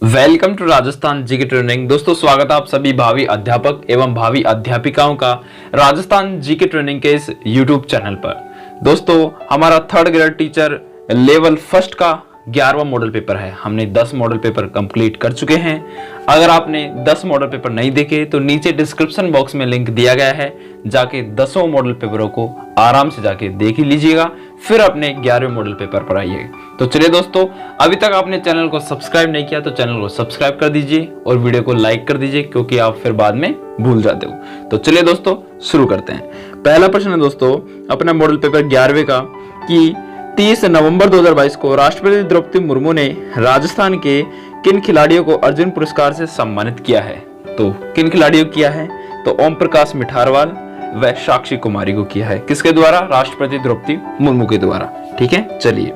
Welcome to Rajasthan GK training. दोस्तों स्वागत है आप सभी भावी अध्यापक एवं भावी अध्यापिकाओं का राजस्थान जीके ट्रेनिंग के इस यूट्यूब चैनल पर। दोस्तों हमारा third grade teacher level first का 11वां मॉडल पेपर है। हमने 10 मॉडल पेपर कंप्लीट कर चुके हैं। अगर आपने 10 मॉडल पेपर नहीं देखे तो नीचे डिस्क्रिप्शन बॉक्स में लिंक दिया गया है, जाके 10 मॉडल पेपरों को आराम से जाके देख ही लीजिएगा, फिर अपने 11वें मॉडल पेपर पर आइए। तो चलिए दोस्तों, अभी तक आपने चैनल को सब्सक्राइब नहीं किया तो चैनल को सब्सक्राइब कर दीजिए और वीडियो को लाइक कर दीजिए, क्योंकि आप फिर बाद में भूल जाते हो। तो चलिए दोस्तों शुरू करते हैं। पहला प्रश्न है दोस्तों अपना मॉडल पेपर 11वें का कि 30 नवंबर 2022 को राष्ट्रपति द्रौपदी मुर्मू ने राजस्थान के किन खिलाड़ियों को अर्जुन पुरस्कार से सम्मानित किया है। तो किन खिलाड़ियों को किया है? तो ओम प्रकाश मिठारवाल व साक्षी कुमारी को किया है। किसके द्वारा? राष्ट्रपति द्रौपदी मुर्मू के द्वारा। ठीक है, चलिए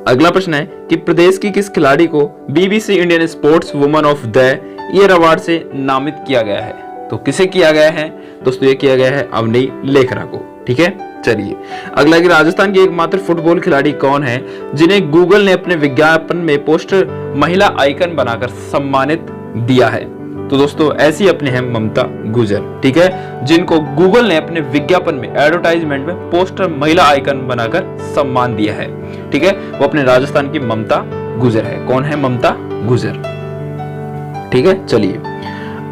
अगला प्रश्न है कि प्रदेश की किस खिलाड़ी को BBC Indian sports woman of the year award से नामित किया गया है। तो किसे किया गया है दोस्तों? ये किया गया है अवनी लेखरा को। ठीक है, चलिए अगला कि राजस्थान की एकमात्र फुटबॉल खिलाड़ी कौन है जिन्हें गूगल ने अपने विज्ञापन में पोस्टर महिला आइकन बनाकर सम्मानित दिया है। तो दोस्तों ऐसी अपने हैं ममता गुजर। ठीक है, जिनको गूगल ने अपने विज्ञापन में एडवर्टाइजमेंट में पोस्टर महिला आइकन बनाकर सम्मान दिया है। ठीक है, वो अपने राजस्थान की ममता गुजर है। कौन है? ममता गुजर। ठीक है, चलिए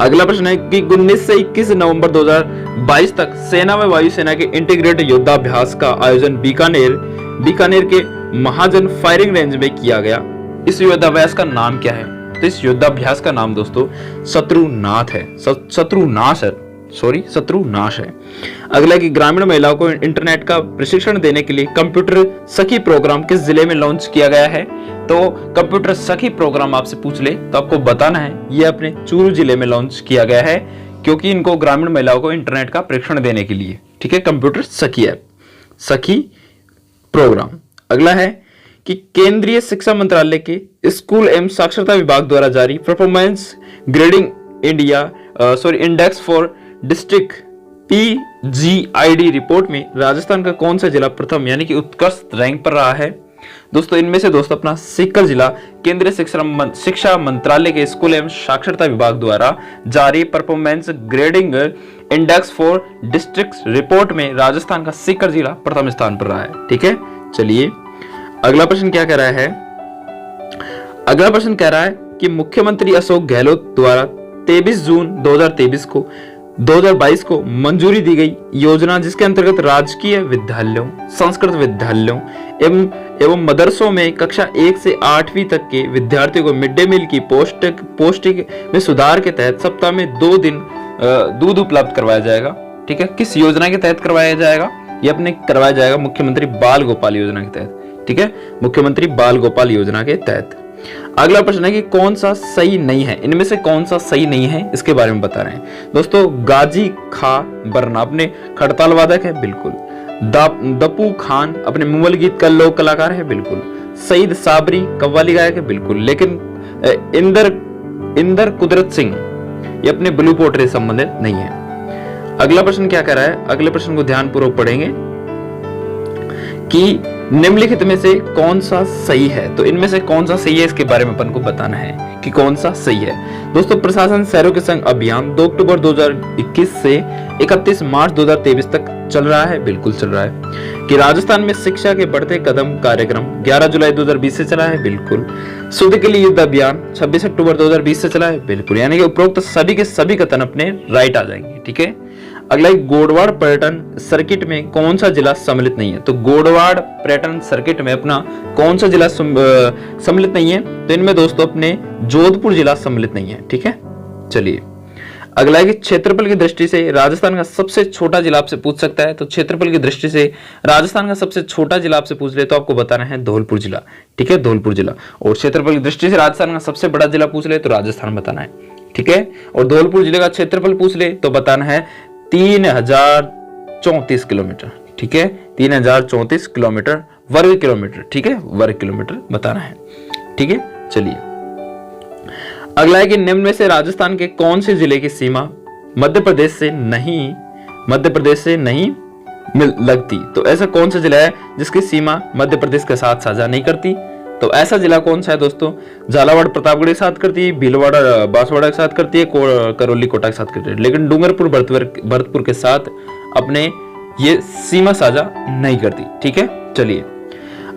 अगला प्रश्न है कि 19 से 21 नवंबर 2022 तक सेना व वायुसेना के इंटीग्रेटेड योद्धाभ्यास का आयोजन बीकानेर के महाजन फायरिंग रेंज में किया गया। इस योद्धाभ्यास का नाम क्या है? तो इस योद्धाभ्यास का नाम दोस्तों शत्रुनाश है। अगला कि ग्रामीण महिलाओं को इंटरनेट का प्रशिक्षण देने के लिए कंप्यूटर सखी प्रोग्राम किस जिले में लॉन्च किया गया है। तो कंप्यूटर सखी प्रोग्राम आपसे पूछ ले तो आपको बताना है ये अपने चूरू जिले में लॉन्च किया गया है, क्योंकि इनको ग्रामीण महिलाओं को इंटरनेट का प्रशिक्षण देने के लिए। ठीक है, कंप्यूटर सखी ऐप, सखी प्रोग्राम। अगला है कि केंद्रीय शिक्षा मंत्रालय के स्कूल एवं साक्षरता विभाग द्वारा जारी performance grading index for district PGID report में राजस्थान का कौन सा जिला प्रथम यानी कि उत्कृष्ट रैंक पर रहा है। दोस्तों इनमें से दोस्तों अपना सीकर जिला केंद्रीय शिक्षा मंत्रालय के स्कूल एवं साक्षरता विभाग द्वारा जारी performance grading index for district report में राजस्थान का सीकर जिला प्रथम स्थान पर रहा है। ठीक है, चलिए अगला प्रश्न क्या कह रहा है? अगला प्रश्न कह रहा है कि मुख्यमंत्री अशोक गहलोत द्वारा 23 जून 2022 को मंजूरी दी गई योजना जिसके अंतर्गत राजकीय विद्यालयों, संस्कृत विद्यालयों एवं मदरसों में कक्षा 1 से 8वीं तक के विद्यार्थियों को मिड डे मील की पौष्टिक में सुधार के तहत सप्ताह में 2 दिन दूध उपलब्ध करवाया जाएगा। ठीक है, किस योजना के तहत करवाया जाएगा? ये अपने करवाया जाएगा मुख्यमंत्री बाल गोपाल योजना के तहत। ठीक है, मुख्यमंत्री बाल गोपाल योजना के तहत। अगला प्रश्न है कि कौन सा सही नहीं है। इनमें से कौन सा सही नहीं है इसके बारे में बता रहे हैं दोस्तों। गाजी खा बरना अपने खड़ताल वादक है, बिल्कुल। दपू खान अपने मुगल गीत का लोक कलाकार है, बिल्कुल। सईद साबरी कव्वाली गायक है, बिल्कुल। लेकिन इंदर कुदरत सिंह ये अपने ब्लू पोर्ट्रेट से संबंधित नहीं है। अगला प्रश्न क्या कह रहा है? अगले प्रश्न को ध्यानपूर्वक पढ़ेंगे कि निम्नलिखित में से कौन सा सही है। तो इनमें से कौन सा सही है इसके बारे में अपन को बताना है कि कौन सा सही है। दोस्तों प्रशासन शहरों के संग अभियान 2 अक्टूबर 2021 से 31 मार्च 2023 तक चल रहा है, बिल्कुल चल रहा है। कि राजस्थान में शिक्षा के बढ़ते कदम कार्यक्रम 11 जुलाई 2020 से चला है, बिल्कुल। शुद्ध के लिए युद्ध अभियान 26 अक्टूबर 2020 से चला है, बिल्कुल। यानी कि उपरोक्त सभी के सभी कथन अपने राइट आ जाएंगे। ठीक है, अगला गोडवाड़ पर्यटन सर्किट में कौन सा जिला सम्मिलित नहीं है। तो गोडवाड़ पर्यटन सर्किट में अपना कौन सा जिला सम्मिलित नहीं है? तो इनमें दोस्तों अपने जोधपुर जिला सम्मिलित नहीं है। ठीक है, चलिए अगला है कि क्षेत्रफल की दृष्टि से राजस्थान का सबसे छोटा जिला आपसे पूछ सकता है। तो क्षेत्रफल की दृष्टि से राजस्थान का सबसे छोटा जिला आपसे पूछ ले तो आपको बताना है धौलपुर जिला। ठीक है, धौलपुर जिला। और क्षेत्रफल की दृष्टि से राजस्थान का सबसे बड़ा जिला पूछ ले तो राजस्थान बताना है। ठीक है, और धौलपुर जिले का क्षेत्रफल पूछ ले तो बताना है 3034 किलोमीटर। ठीक है, 3034 किलोमीटर वर्ग किलोमीटर। ठीक है, वर्ग किलोमीटर बताना है। ठीक है, चलिए अगला है कि निम्न में से राजस्थान के कौन से जिले की सीमा मध्य प्रदेश से नहीं लगती। तो ऐसा कौन सा जिला है जिसकी सीमा मध्य प्रदेश के साथ साझा नहीं करती? तो ऐसा जिला कौन सा है दोस्तों? झालावाड़ प्रतापगढ़ के साथ करती है, भीलवाड़ा बांसवाड़ा के साथ करती है, करौली कोटा के साथ करती है, लेकिन डूंगरपुर भरतपुर के साथ अपने ये सीमा साझा नहीं करती। ठीक है, चलिए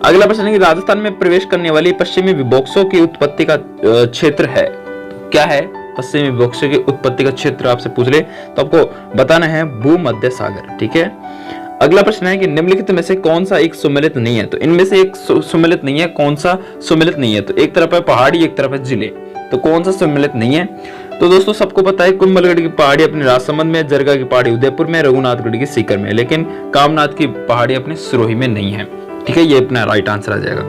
अगला प्रश्न है कि राजस्थान में प्रवेश करने वाली पश्चिमी विभोक्सों की उत्पत्ति का क्षेत्र है, तो क्या है पश्चिमी विभोक्सों की उत्पत्ति का क्षेत्र? आपसे पूछ ले तो आपको बताना है भूमध्य सागर। ठीक है, अगला प्रश्न है कि निम्नलिखित में से कौन सा एक सुमेलित नहीं है? तो इनमें से एक सुमेलित नहीं है, कौन सा सुमेलित नहीं है? तो एक तरफ है पहाड़ी, एक तरफ है जिले, तो कौन सा सम्मिलित नहीं है? तो दोस्तों सबको पता है कुंभलगढ़ की पहाड़ी अपने राजसमंद में, जरगा की पहाड़ी उदयपुर में, रघुनाथगढ़ की सीकर में, लेकिन कामनाथ की पहाड़ी अपने सिरोही में नहीं है। ठीक है, ये अपना राइट आंसर आ जाएगा।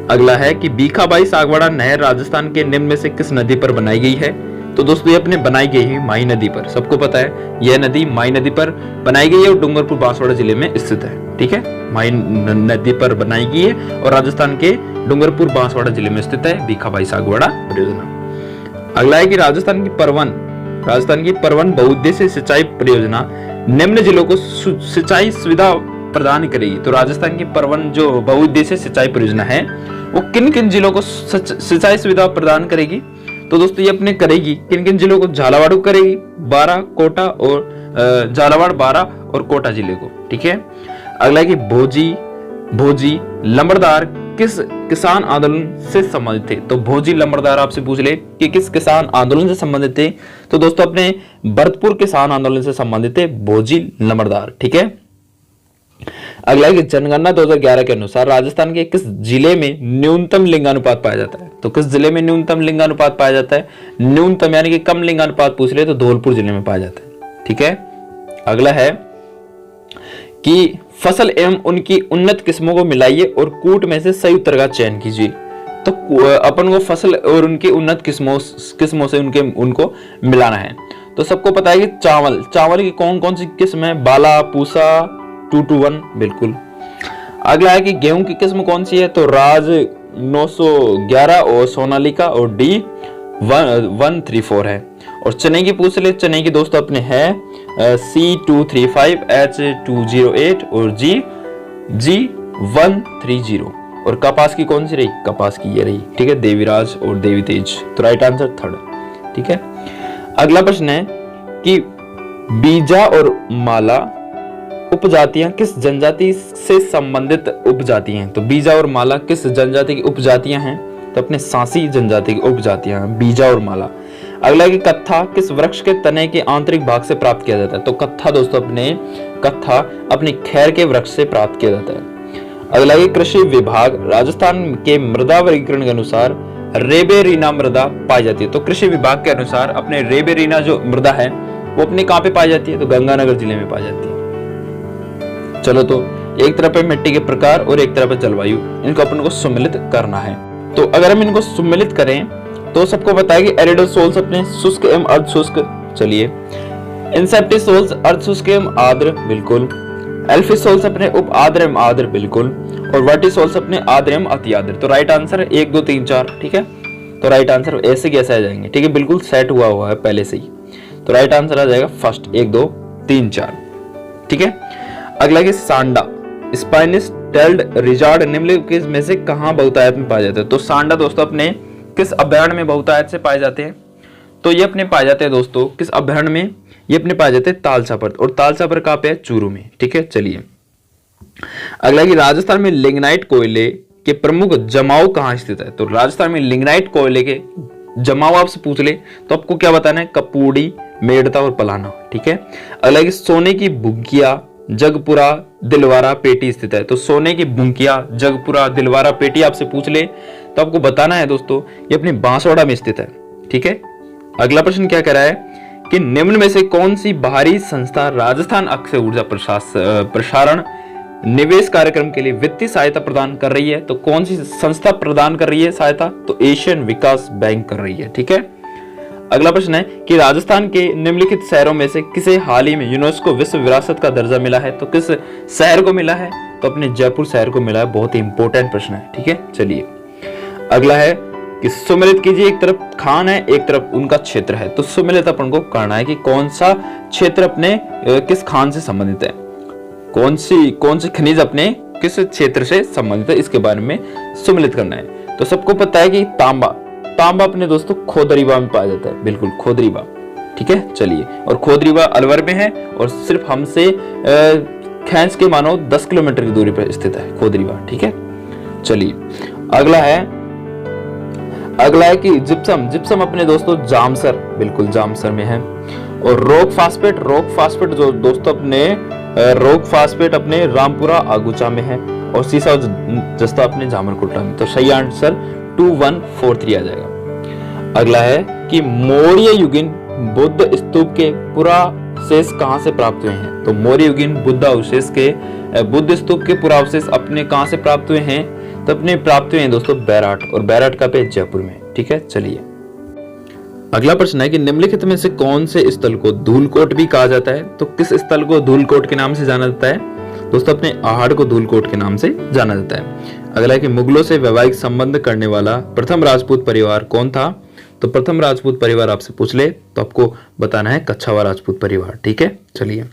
अगला है कि बीखाबाई सागवाड़ा नहर राजस्थान के निम्न में से किस नदी पर बनाई गई है? तो दोस्तों ये अपने बनाई गई है माई नदी पर, सबको पता है यह नदी माई नदी पर बनाई गई है और डूंगरपुर बांसवाड़ा जिले में स्थित है। ठीक है, माई नदी पर बनाई गई है और राजस्थान के डूंगरपुर बांसवाड़ा जिले में स्थित है बीखाबाई सागवाड़ा परियोजना। अगला है कि राजस्थान की परवन बहुउद्देशीय सिंचाई परियोजना निम्न जिलों को सिंचाई सुविधा प्रदान करेगी। तो राजस्थान की परवन जो बहुउद्देशीय सिंचाई परियोजना है वो किन किन जिलों को सिंचाई सुविधा प्रदान करेगी? तो दोस्तों ये अपने करेगी किन किन जिलों को? झालावाड़ को करेगी, बारा, कोटा और झालावाड़, बारा और कोटा जिले को। ठीक है, अगला है कि भोजी लंबरदार किस किसान आंदोलन से संबंधित थे? तो भोजी लंबरदार आपसे पूछ ले कि किस किसान आंदोलन से संबंधित थे? तो दोस्तों अपने भरतपुर किसान आंदोलन से संबंधित थे भोजी लंबरदार। ठीक है, अगला है कि जनगणना 2011 के अनुसार राजस्थान के किस जिले में न्यूनतम लिंगानुपात पाया जाता है? तो किस जिले में न्यूनतम लिंगानुपात पाया जाता है? न्यूनतम यानी कि कम लिंगानुपात पूछ रहे तो धौलपुर जिले में पाया जाता है। ठीक है, अगला है कि फसल एवं उनकी उन्नत किस्मों को मिलाइए और कूट में से सही उत्तर का चयन कीजिए। तो अपन को फसल और उनकी उन्नत किस्मों से उनको मिलाना है। तो सबको पता है कि चावल की कौन कौन सी किस्म है? बाला, पूसा, 221, बिल्कुल। अगला है कि गेहूं की किस्म कौन सी है? तो राज 911 और सोनालिका और D134 है। और चने की पूछ ले, चने की दोस्तों अपने है C235, H208 और G130। और कपास की कौन सी रही? कपास की ये रही। ठीक है, देवीराज और देवी तेज। तो राइट आंसर 3। ठीक है, अगला प्रश्न है कि बीजा और माला उपजातियां किस जनजाति से संबंधित उपजातियां हैं? तो बीजा और माला किस जनजाति की उपजातियां हैं? तो अपने सांसी जनजाति की उपजातियां हैं बीजा और माला। अगला है कि कत्था किस वृक्ष के तने के आंतरिक भाग से प्राप्त किया जाता है? तो कत्था दोस्तों अपने खैर के वृक्ष से प्राप्त किया जाता है। अगला है कि कृषि विभाग राजस्थान के मृदा वर्गीकरण के अनुसार रेबेरीना मृदा पाई जाती है। तो कृषि विभाग के अनुसार अपने रेबेरीना जो मृदा है वो अपने कहां पे पाई जाती है? तो गंगानगर जिले में पाई जाती है। चलो, तो एक तरफ है मिट्टी के प्रकार और एक तरफ है जलवायु, इनको अपन को सम्मिलित करना है। तो अगर हम इनको सम्मिलित करें तो सबको पता है कि एरिडोसोल्स अपने शुष्क एवं अर्धशुष्क, चलिए, इंसेप्टिसोल्स अर्धशुष्क एवं आर्द्र, बिल्कुल, एल्फिसोल्स अपने उप आर्द्र एवं आर्द्र, बिल्कुल, और वर्टिसोल्स अपने आर्द्र एवं अति आर्द्र। तो राइट आंसर 1 2 3 4। ठीक है, तो राइट आंसर ऐसे कैसे आ जाएंगे? ठीक है, बिल्कुल सेट हुआ है पहले से ही। तो राइट आंसर आ जाएगा फर्स्ट 1 2 3 4। ठीक है, अगला कि सांडा स्पाइनिस टेल्ड रिजार्ड निम्नलिखित में से कहां बहुतायत में पाए जाते हैं? तो सांडा दोस्तों अपने किस अभयारण्य में बहुतायत से पाए जाते हैं? तो ये अपने पाए जाते हैं दोस्तों किस अभयारण्य में? ये अपने पाए जाते हैं तालसा पर, और तालसा पर कहां पे है? चूरू में। ठीक है, चलिए अगला कि राजस्थान में लिग्नाइट कोयले के प्रमुख जमाव कहां स्थित है? तो राजस्थान में लिग्नाइट कोयले के जमाव आपसे पूछ ले तो आपको क्या बताना है? कपूड़ी, मेड़ता और पलाना। ठीक है, अगला कि सोने की बुग्गिया जगपुरा दिलवारा पेटी स्थित है। तो सोने की बुंकिया जगपुरा दिलवारा पेटी आपसे पूछ ले तो आपको बताना है दोस्तों ये अपने बांसवाड़ा में स्थित है। ठीक है, अगला प्रश्न क्या कह रहा है कि निम्न में से कौन सी बाहरी संस्था राजस्थान अक्षय ऊर्जा प्रसारण निवेश कार्यक्रम के लिए वित्तीय सहायता प्रदान कर रही है? तो कौन सी संस्था प्रदान कर रही है सहायता? तो एशियन विकास बैंक कर रही है। ठीक है, अगला प्रश्न है कि राजस्थान के निम्नलिखित शहरों में से किसे हाल ही में यूनेस्को विश्व विरासत का दर्जा मिला है? तो किस शहर को मिला है? तो अपने जयपुर शहर को मिला है। बहुत ही इंपॉर्टेंट प्रश्न है। ठीक है, चलिए अगला है कि सुमेलित कीजिए, एक तरफ खान है एक तरफ उनका क्षेत्र है। तो सुमेलित अपन को करना है कि कौन सा क्षेत्र अपने किस खान से संबंधित है, कौन सी खनिज अपने किस क्षेत्र से संबंधित है, इसके बारे में सुमेलित करना है। तो सबको पता है कि तांबा अपने दोस्तों खोदरीबा में पाया जाता है, बिल्कुल खोदरीबा। ठीक है, चलिए, और खोदरीबा अलवर में है और सिर्फ हमसे खैंच के मानो 10 किलोमीटर की दूरी पर स्थित है खोदरीबा। ठीक है, चलिए, अगला है कि जिप्सम अपने दोस्तों जामसर, बिल्कुल जामसर में है। और रॉक फास्फेट जो दोस्तों अपने रामपुरा आगुचा में है। और सीसा जस्ता अपने जामरकोटला में। तो सही आंसर 2143 आ जाएगा। अगला है कि मौर्य युगीन बुद्ध स्तूप के पुरावशेष कहां से प्राप्त हुए हैं? तो मौर्य युगीन बुद्ध स्तूप के पुरावशेष अपने कहां से प्राप्त हुए हैं? तो अपने प्राप्त हुए हैं दोस्तों बैराट, और बैराट का पे जयपुर में। ठीक है, चलिए, अगला प्रश्न है कि निम्नलिखित में से कौन से स्थल को धूलकोट भी कहा जाता है? तो किस स्थल को धूलकोट के नाम से जाना जाता है? दोस्तों अपने आहड़ को धूलकोट के नाम से जाना जाता है। अगला है कि मुगलों से वैवाहिक संबंध करने वाला प्रथम राजपूत परिवार कौन था? तो प्रथम राजपूत परिवार आपसे पूछ ले तो आपको बताना है कच्छावा राजपूत परिवार। ठीक है, चलिए,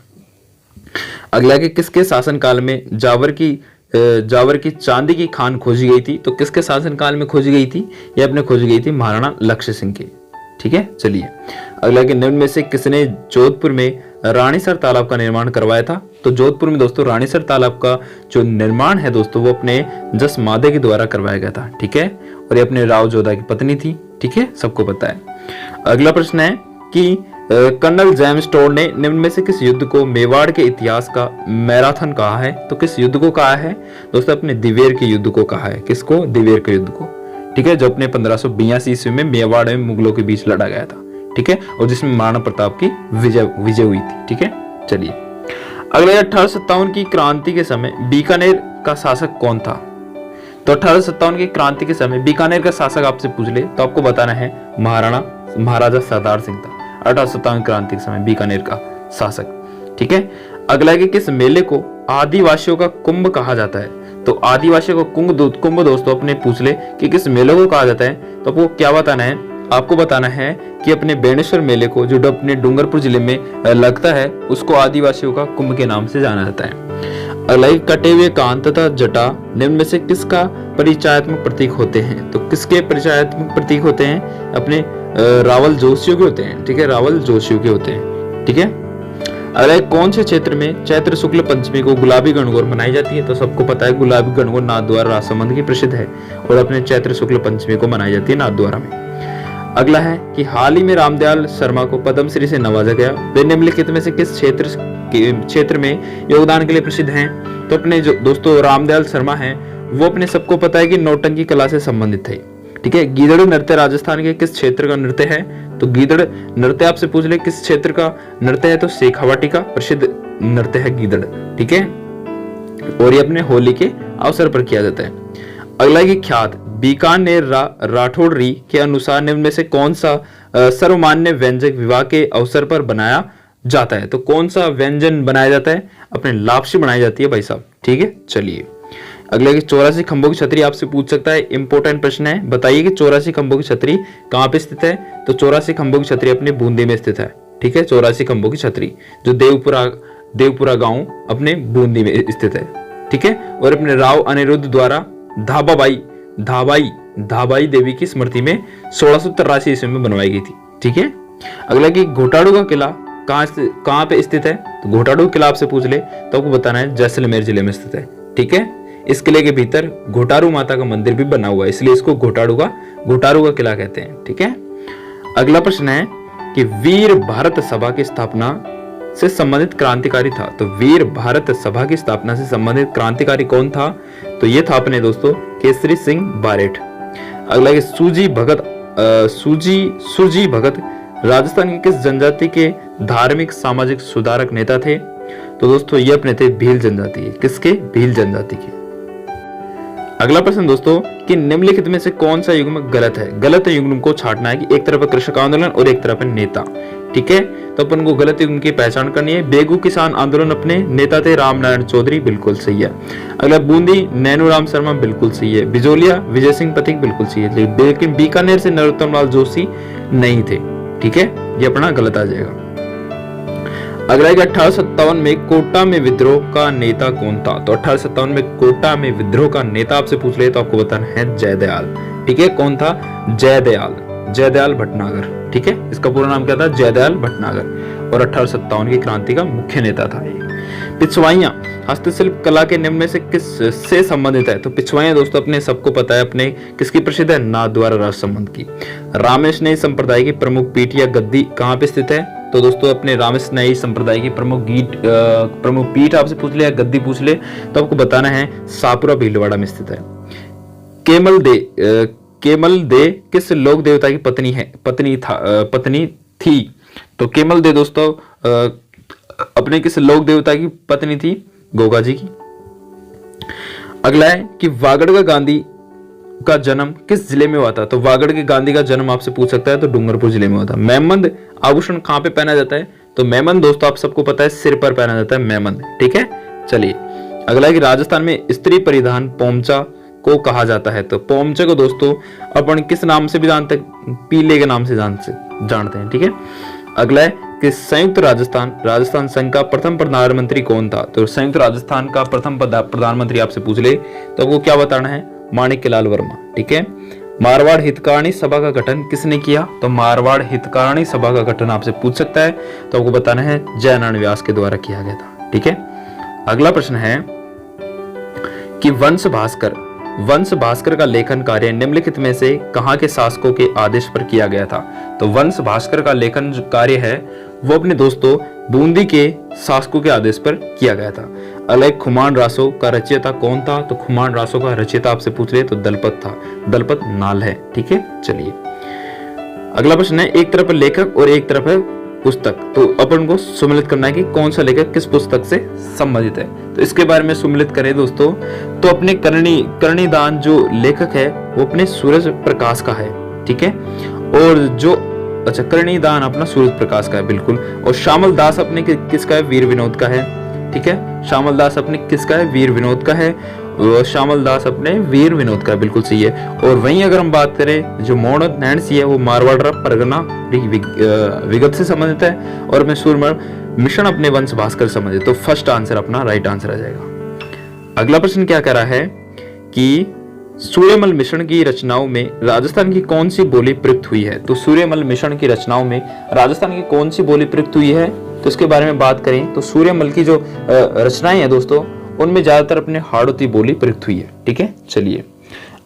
अगला है कि किसके शासनकाल में जावर की चांदी की खान खोजी गई थी? तो किसके शासनकाल में खोजी गई थी? ये अपने खोजी गई थी महाराणा लक्ष्य सिंह की। ठीक है, चलिए, अगला कि निम्न में से किसने जोधपुर में रानीसर तालाब का निर्माण करवाया था? तो जोधपुर में दोस्तों रानीसर तालाब का जो निर्माण है दोस्तों वो अपने जस माधे के द्वारा करवाया गया था। ठीक है, और ये अपने राव जोधा की पत्नी थी। ठीक है, सबको पता है। अगला प्रश्न है कि कर्नल जेम्स टोड ने निम्न में से किस युद्ध को मेवाड़ के इतिहास का मैराथन कहा है? तो किस युद्ध को कहा है? दोस्तों अपने दिवेर के युद्ध को कहा है। किसको? दिवेर के युद्ध को। ठीक है, जो अपने 1582 ईस्वी में मेवाड़ में मुगलों के बीच लड़ा गया था। ठीक है, और जिसमें महाराणा प्रताप की विजय हुई थी। ठीक है, चलिए, अगले 1857 की क्रांति के समय बीकानेर का शासक कौन था? तो 1857 की क्रांति के समय बीकानेर का शासक आपसे पूछ ले तो आपको बताना है महाराजा सरदार सिंह था 1857 क्रांति के समय बीकानेर का शासक। ठीक है, अगला है कि किस मेले को आदिवासियों का कुंभ कहा जाता है? तो आदिवासियों का कुंभ दोस्तों अपने पूछ ले कि किस मेले को कहा जाता है तो आपको क्या बताना है? आपको बताना है कि अपने बेणेश्वर मेले को जो अपने डूंगरपुर जिले में लगता है उसको आदिवासियों का कुंभ के नाम से जाना जाता है। अगला कटे हुए कान तथा जटा निम्न में से किसका परिचयात्मक प्रतीक होते हैं? तो किसके परिचयात्मक प्रतीक होते हैं? अपने रावल जोशियों के होते हैं। ठीक है, रावल जोशियों के होते हैं। ठीक है, अगला कौन से क्षेत्र में चैत्र शुक्ल पंचमी को गुलाबी गणगौर मनाई जाती है? तो सबको पता है गुलाबी गणगौर नाथद्वारा राजसमंद की प्रसिद्ध है और अपने चैत्र शुक्ल पंचमी को मनाई जाती है नाथद्वारा में। अगला है कि हाल ही में रामदयाल शर्मा को पद्मश्री से नवाजा गया। वे निम्नलिखित में से किस क्षेत्र में योगदान के लिए प्रसिद्ध हैं? तो अपने जो दोस्तों रामदयाल शर्मा हैं वो अपने सबको पता है कि नौटंकी कला से संबंधित थे। ठीक है, गीदड़ नृत्य राजस्थान के किस क्षेत्र का नृत्य है? तो गीदड़ नृत्य आपसे पूछ ले किस क्षेत्र का नृत्य है? तो शेखावाटी का प्रसिद्ध नृत्य है गीदड़। ठीक है, और ये अपने होली के अवसर पर किया जाता है। अगला है कि ख्यात बीकानेर राठौड़ी के अनुसार निम्न में से कौन सा सर्वमान्य व्यंजक विवाह के अवसर पर बनाया जाता है? तो कौन सा व्यंजन बनाया जाता है? अपने लापसी बनाई जाती है भाई साहब। ठीक है, चलिए, अगला कि 84 खंभों की छतरी आपसे पूछ सकता है। इंपॉर्टेंट प्रश्न है, बताइए कि 84 खंभों की छतरी कहां पे स्थित है? तो 84 खंभों की छतरी अपने बूंदी में स्थित है। ठीक है, 84 खंभों की छतरी जो देवपुरा गांव अपने बूंदी में स्थित है। ठीक है, और अपने राव अनिरुद्ध द्वारा धाबाई देवी की स्मृति में 1683 ईस्वी में बनवाई गई थी। ठीक है, अगला कि घोटाड़ू का किला कहां पे स्थित है? तो घोटाड़ू किला आपसे पूछ ले तो आपको बताना है जैसलमेर जिले में स्थित है। ठीक है, इस किले के भीतर घोटारू माता का मंदिर भी बना हुआ है, इसलिए इसको घोटारू का किला कहते हैं। ठीक है, अगला प्रश्न है कि वीर भारत सभा की स्थापना से संबंधित क्रांतिकारी था। तो वीर भारत सभा की स्थापना से संबंधित क्रांतिकारी कौन था? तो ये था अपने दोस्तों केसरी सिंह बारेट। अगला है सुरजी भगत राजस्थान के किस जनजाति के धार्मिक सामाजिक सुधारक नेता थे? तो दोस्तों ये अपने थे भील जनजाति के। किसके? भील जनजाति के। अगला प्रश्न दोस्तों कि निम्नलिखित में से कौन सा युग्म गलत है? गलत युग्म को छांटना है कि एक तरफ कृषक आंदोलन और एक तरफ नेता। ठीक है, तो अपन को गलत युग्म की पहचान करनी है। बेगू किसान आंदोलन अपने नेता थे रामनारायण चौधरी, बिल्कुल सही है। अगला बूंदी नैनूराम शर्मा, बिल्कुल सही है। बिजोलिया विजय सिंह पथिक, बिल्कुल सही है। लेकिन बीकानेर से नरोत्तम लाल जोशी नहीं थे। ठीक है, ये अपना गलत आ जाएगा। अगला है 1857 में कोटा में विद्रोह का नेता कौन था? तो 1857 में कोटा में विद्रोह का नेता आपसे पूछ ले तो आपको बताना है जयदयाल। ठीक है, कौन था? जयदयाल भटनागर। ठीक है, इसका पूरा नाम क्या था? जयदयाल भटनागर। और 1857 की क्रांति का मुख्य नेता था ये। पिछवाइयां हस्तशिल्प कला के निम्न में से किस से संबंधित है? तो पिछवाइयां दोस्तों अपने सबको पता है, अपने किसकी प्रसिद्ध है? नाथ द्वारा राजसंबंध की। रामेशनेयी संप्रदाय की प्रमुख पीठ या गद्दी कहाँ पे स्थित है? तो दोस्तों अपने रामेशनेयी संप्रदाय की प्रमुख पीठ आपसे पूछ ले या गद्दी पूछ ले तो आपको बताना है शाहपुरा भीलवाड़ा में स्थित है। केमल दे किस लोक देवता की पत्नी थी? तो केमल दे दोस्तों अपने किस लोक देवता की पत्नी थी? गोगा जी की। अगला है कि वागड़ गांधी का जन्म किस जिले में हुआ था? तो वागड़ के गांधी का जन्म आपसे पूछ सकता है, तो डूंगरपुर जिले में हुआ था। मेमंद आभूषण कहां पे पहना जाता है? तो मेमंद दोस्तों आप सबको पता है सिर पर पहना जाता है मेमंद। ठीक है, चलिए अगला है कि राजस्थान में स्त्री परिधान पोमचा को कहा जाता है। तो पोमचे को दोस्तों अपन किस नाम से भी जानते? पीले के नाम से जानते हैं। ठीक है, अगला है कि संयुक्त राजस्थान संघ का प्रथम प्रधानमंत्री कौन था? तो संयुक्त राजस्थान का प्रथम प्रधानमंत्री आपसे पूछ ले तो आपको क्या बताना है? माणिक्यलाल वर्मा। ठीक है, मारवाड़ हितकारिणी सभा का गठन किसने किया? तो मारवाड़ हितकारिणी सभा का गठन आपसे पूछ सकता है, तो आपको बताना है जयनारायण व्यास के द्वारा किया गया था। ठीक है, अगला प्रश्न है कि वंश भास्कर का लेखन कार्य निम्नलिखित में से कहां के शासकों के आदेश पर किया गया था? तो वंश भास्कर का लेखन जो कार्य है वो अपने दोस्तों बूंदी के शासकों के आदेश पर किया गया था। अलग खुमान रासो का रचयिता कौन था? तो खुमान रासो का रचयिता आपसे पूछ रहे तो दलपत था, दलपत नाल है। ठीक है, चलिए अगला प्रश्न है, एक तरफ लेखक और एक तरफ है पुस्तक, तो अपन को सुमेलित करना है कि कौन सा लेखक किस पुस्तक से संबंधित है। तो इसके बारे में सुमेलित करें दोस्तों तो अपने करणीदान जो लेखक है वो अपने सूरज प्रकाश का है। ठीक है, और जो करणीदान अपना सूरज प्रकाश का है, बिल्कुल। और श्यामल दास अपने किसका है? वीर विनोद का है। ठीक है, श्यामल दास अपने किसका है? वीर विनोद का है। श्यामल दास अपने वीर विनोद का, बिल्कुल सही है। और वहीं अगर हम बात करें जो मोहम्मद नैन सिंह है वो मारवाड़ परगना विगत से संबंधित है। और अपने सूरमल मिशन अपने वंश भास्कर संबंधित। तो फर्स्ट आंसर अपना राइट आंसर आ जाएगा। अगला प्रश्न क्या कह रहा है कि सूर्यमल मिशन की रचनाओं में राजस्थान की कौन सी बोली प्रयुक्त हुई है? तो सूर्यमल मिशन की रचनाओं में राजस्थान की कौन सी बोली प्रयुक्त हुई है? तो इसके बारे में बात करें तो सूर्यमल की जो रचनाएं हैं दोस्तों उनमें ज्यादातर अपने हाड़ौती बोली प्रयुक्त हुई है। ठीक है, चलिए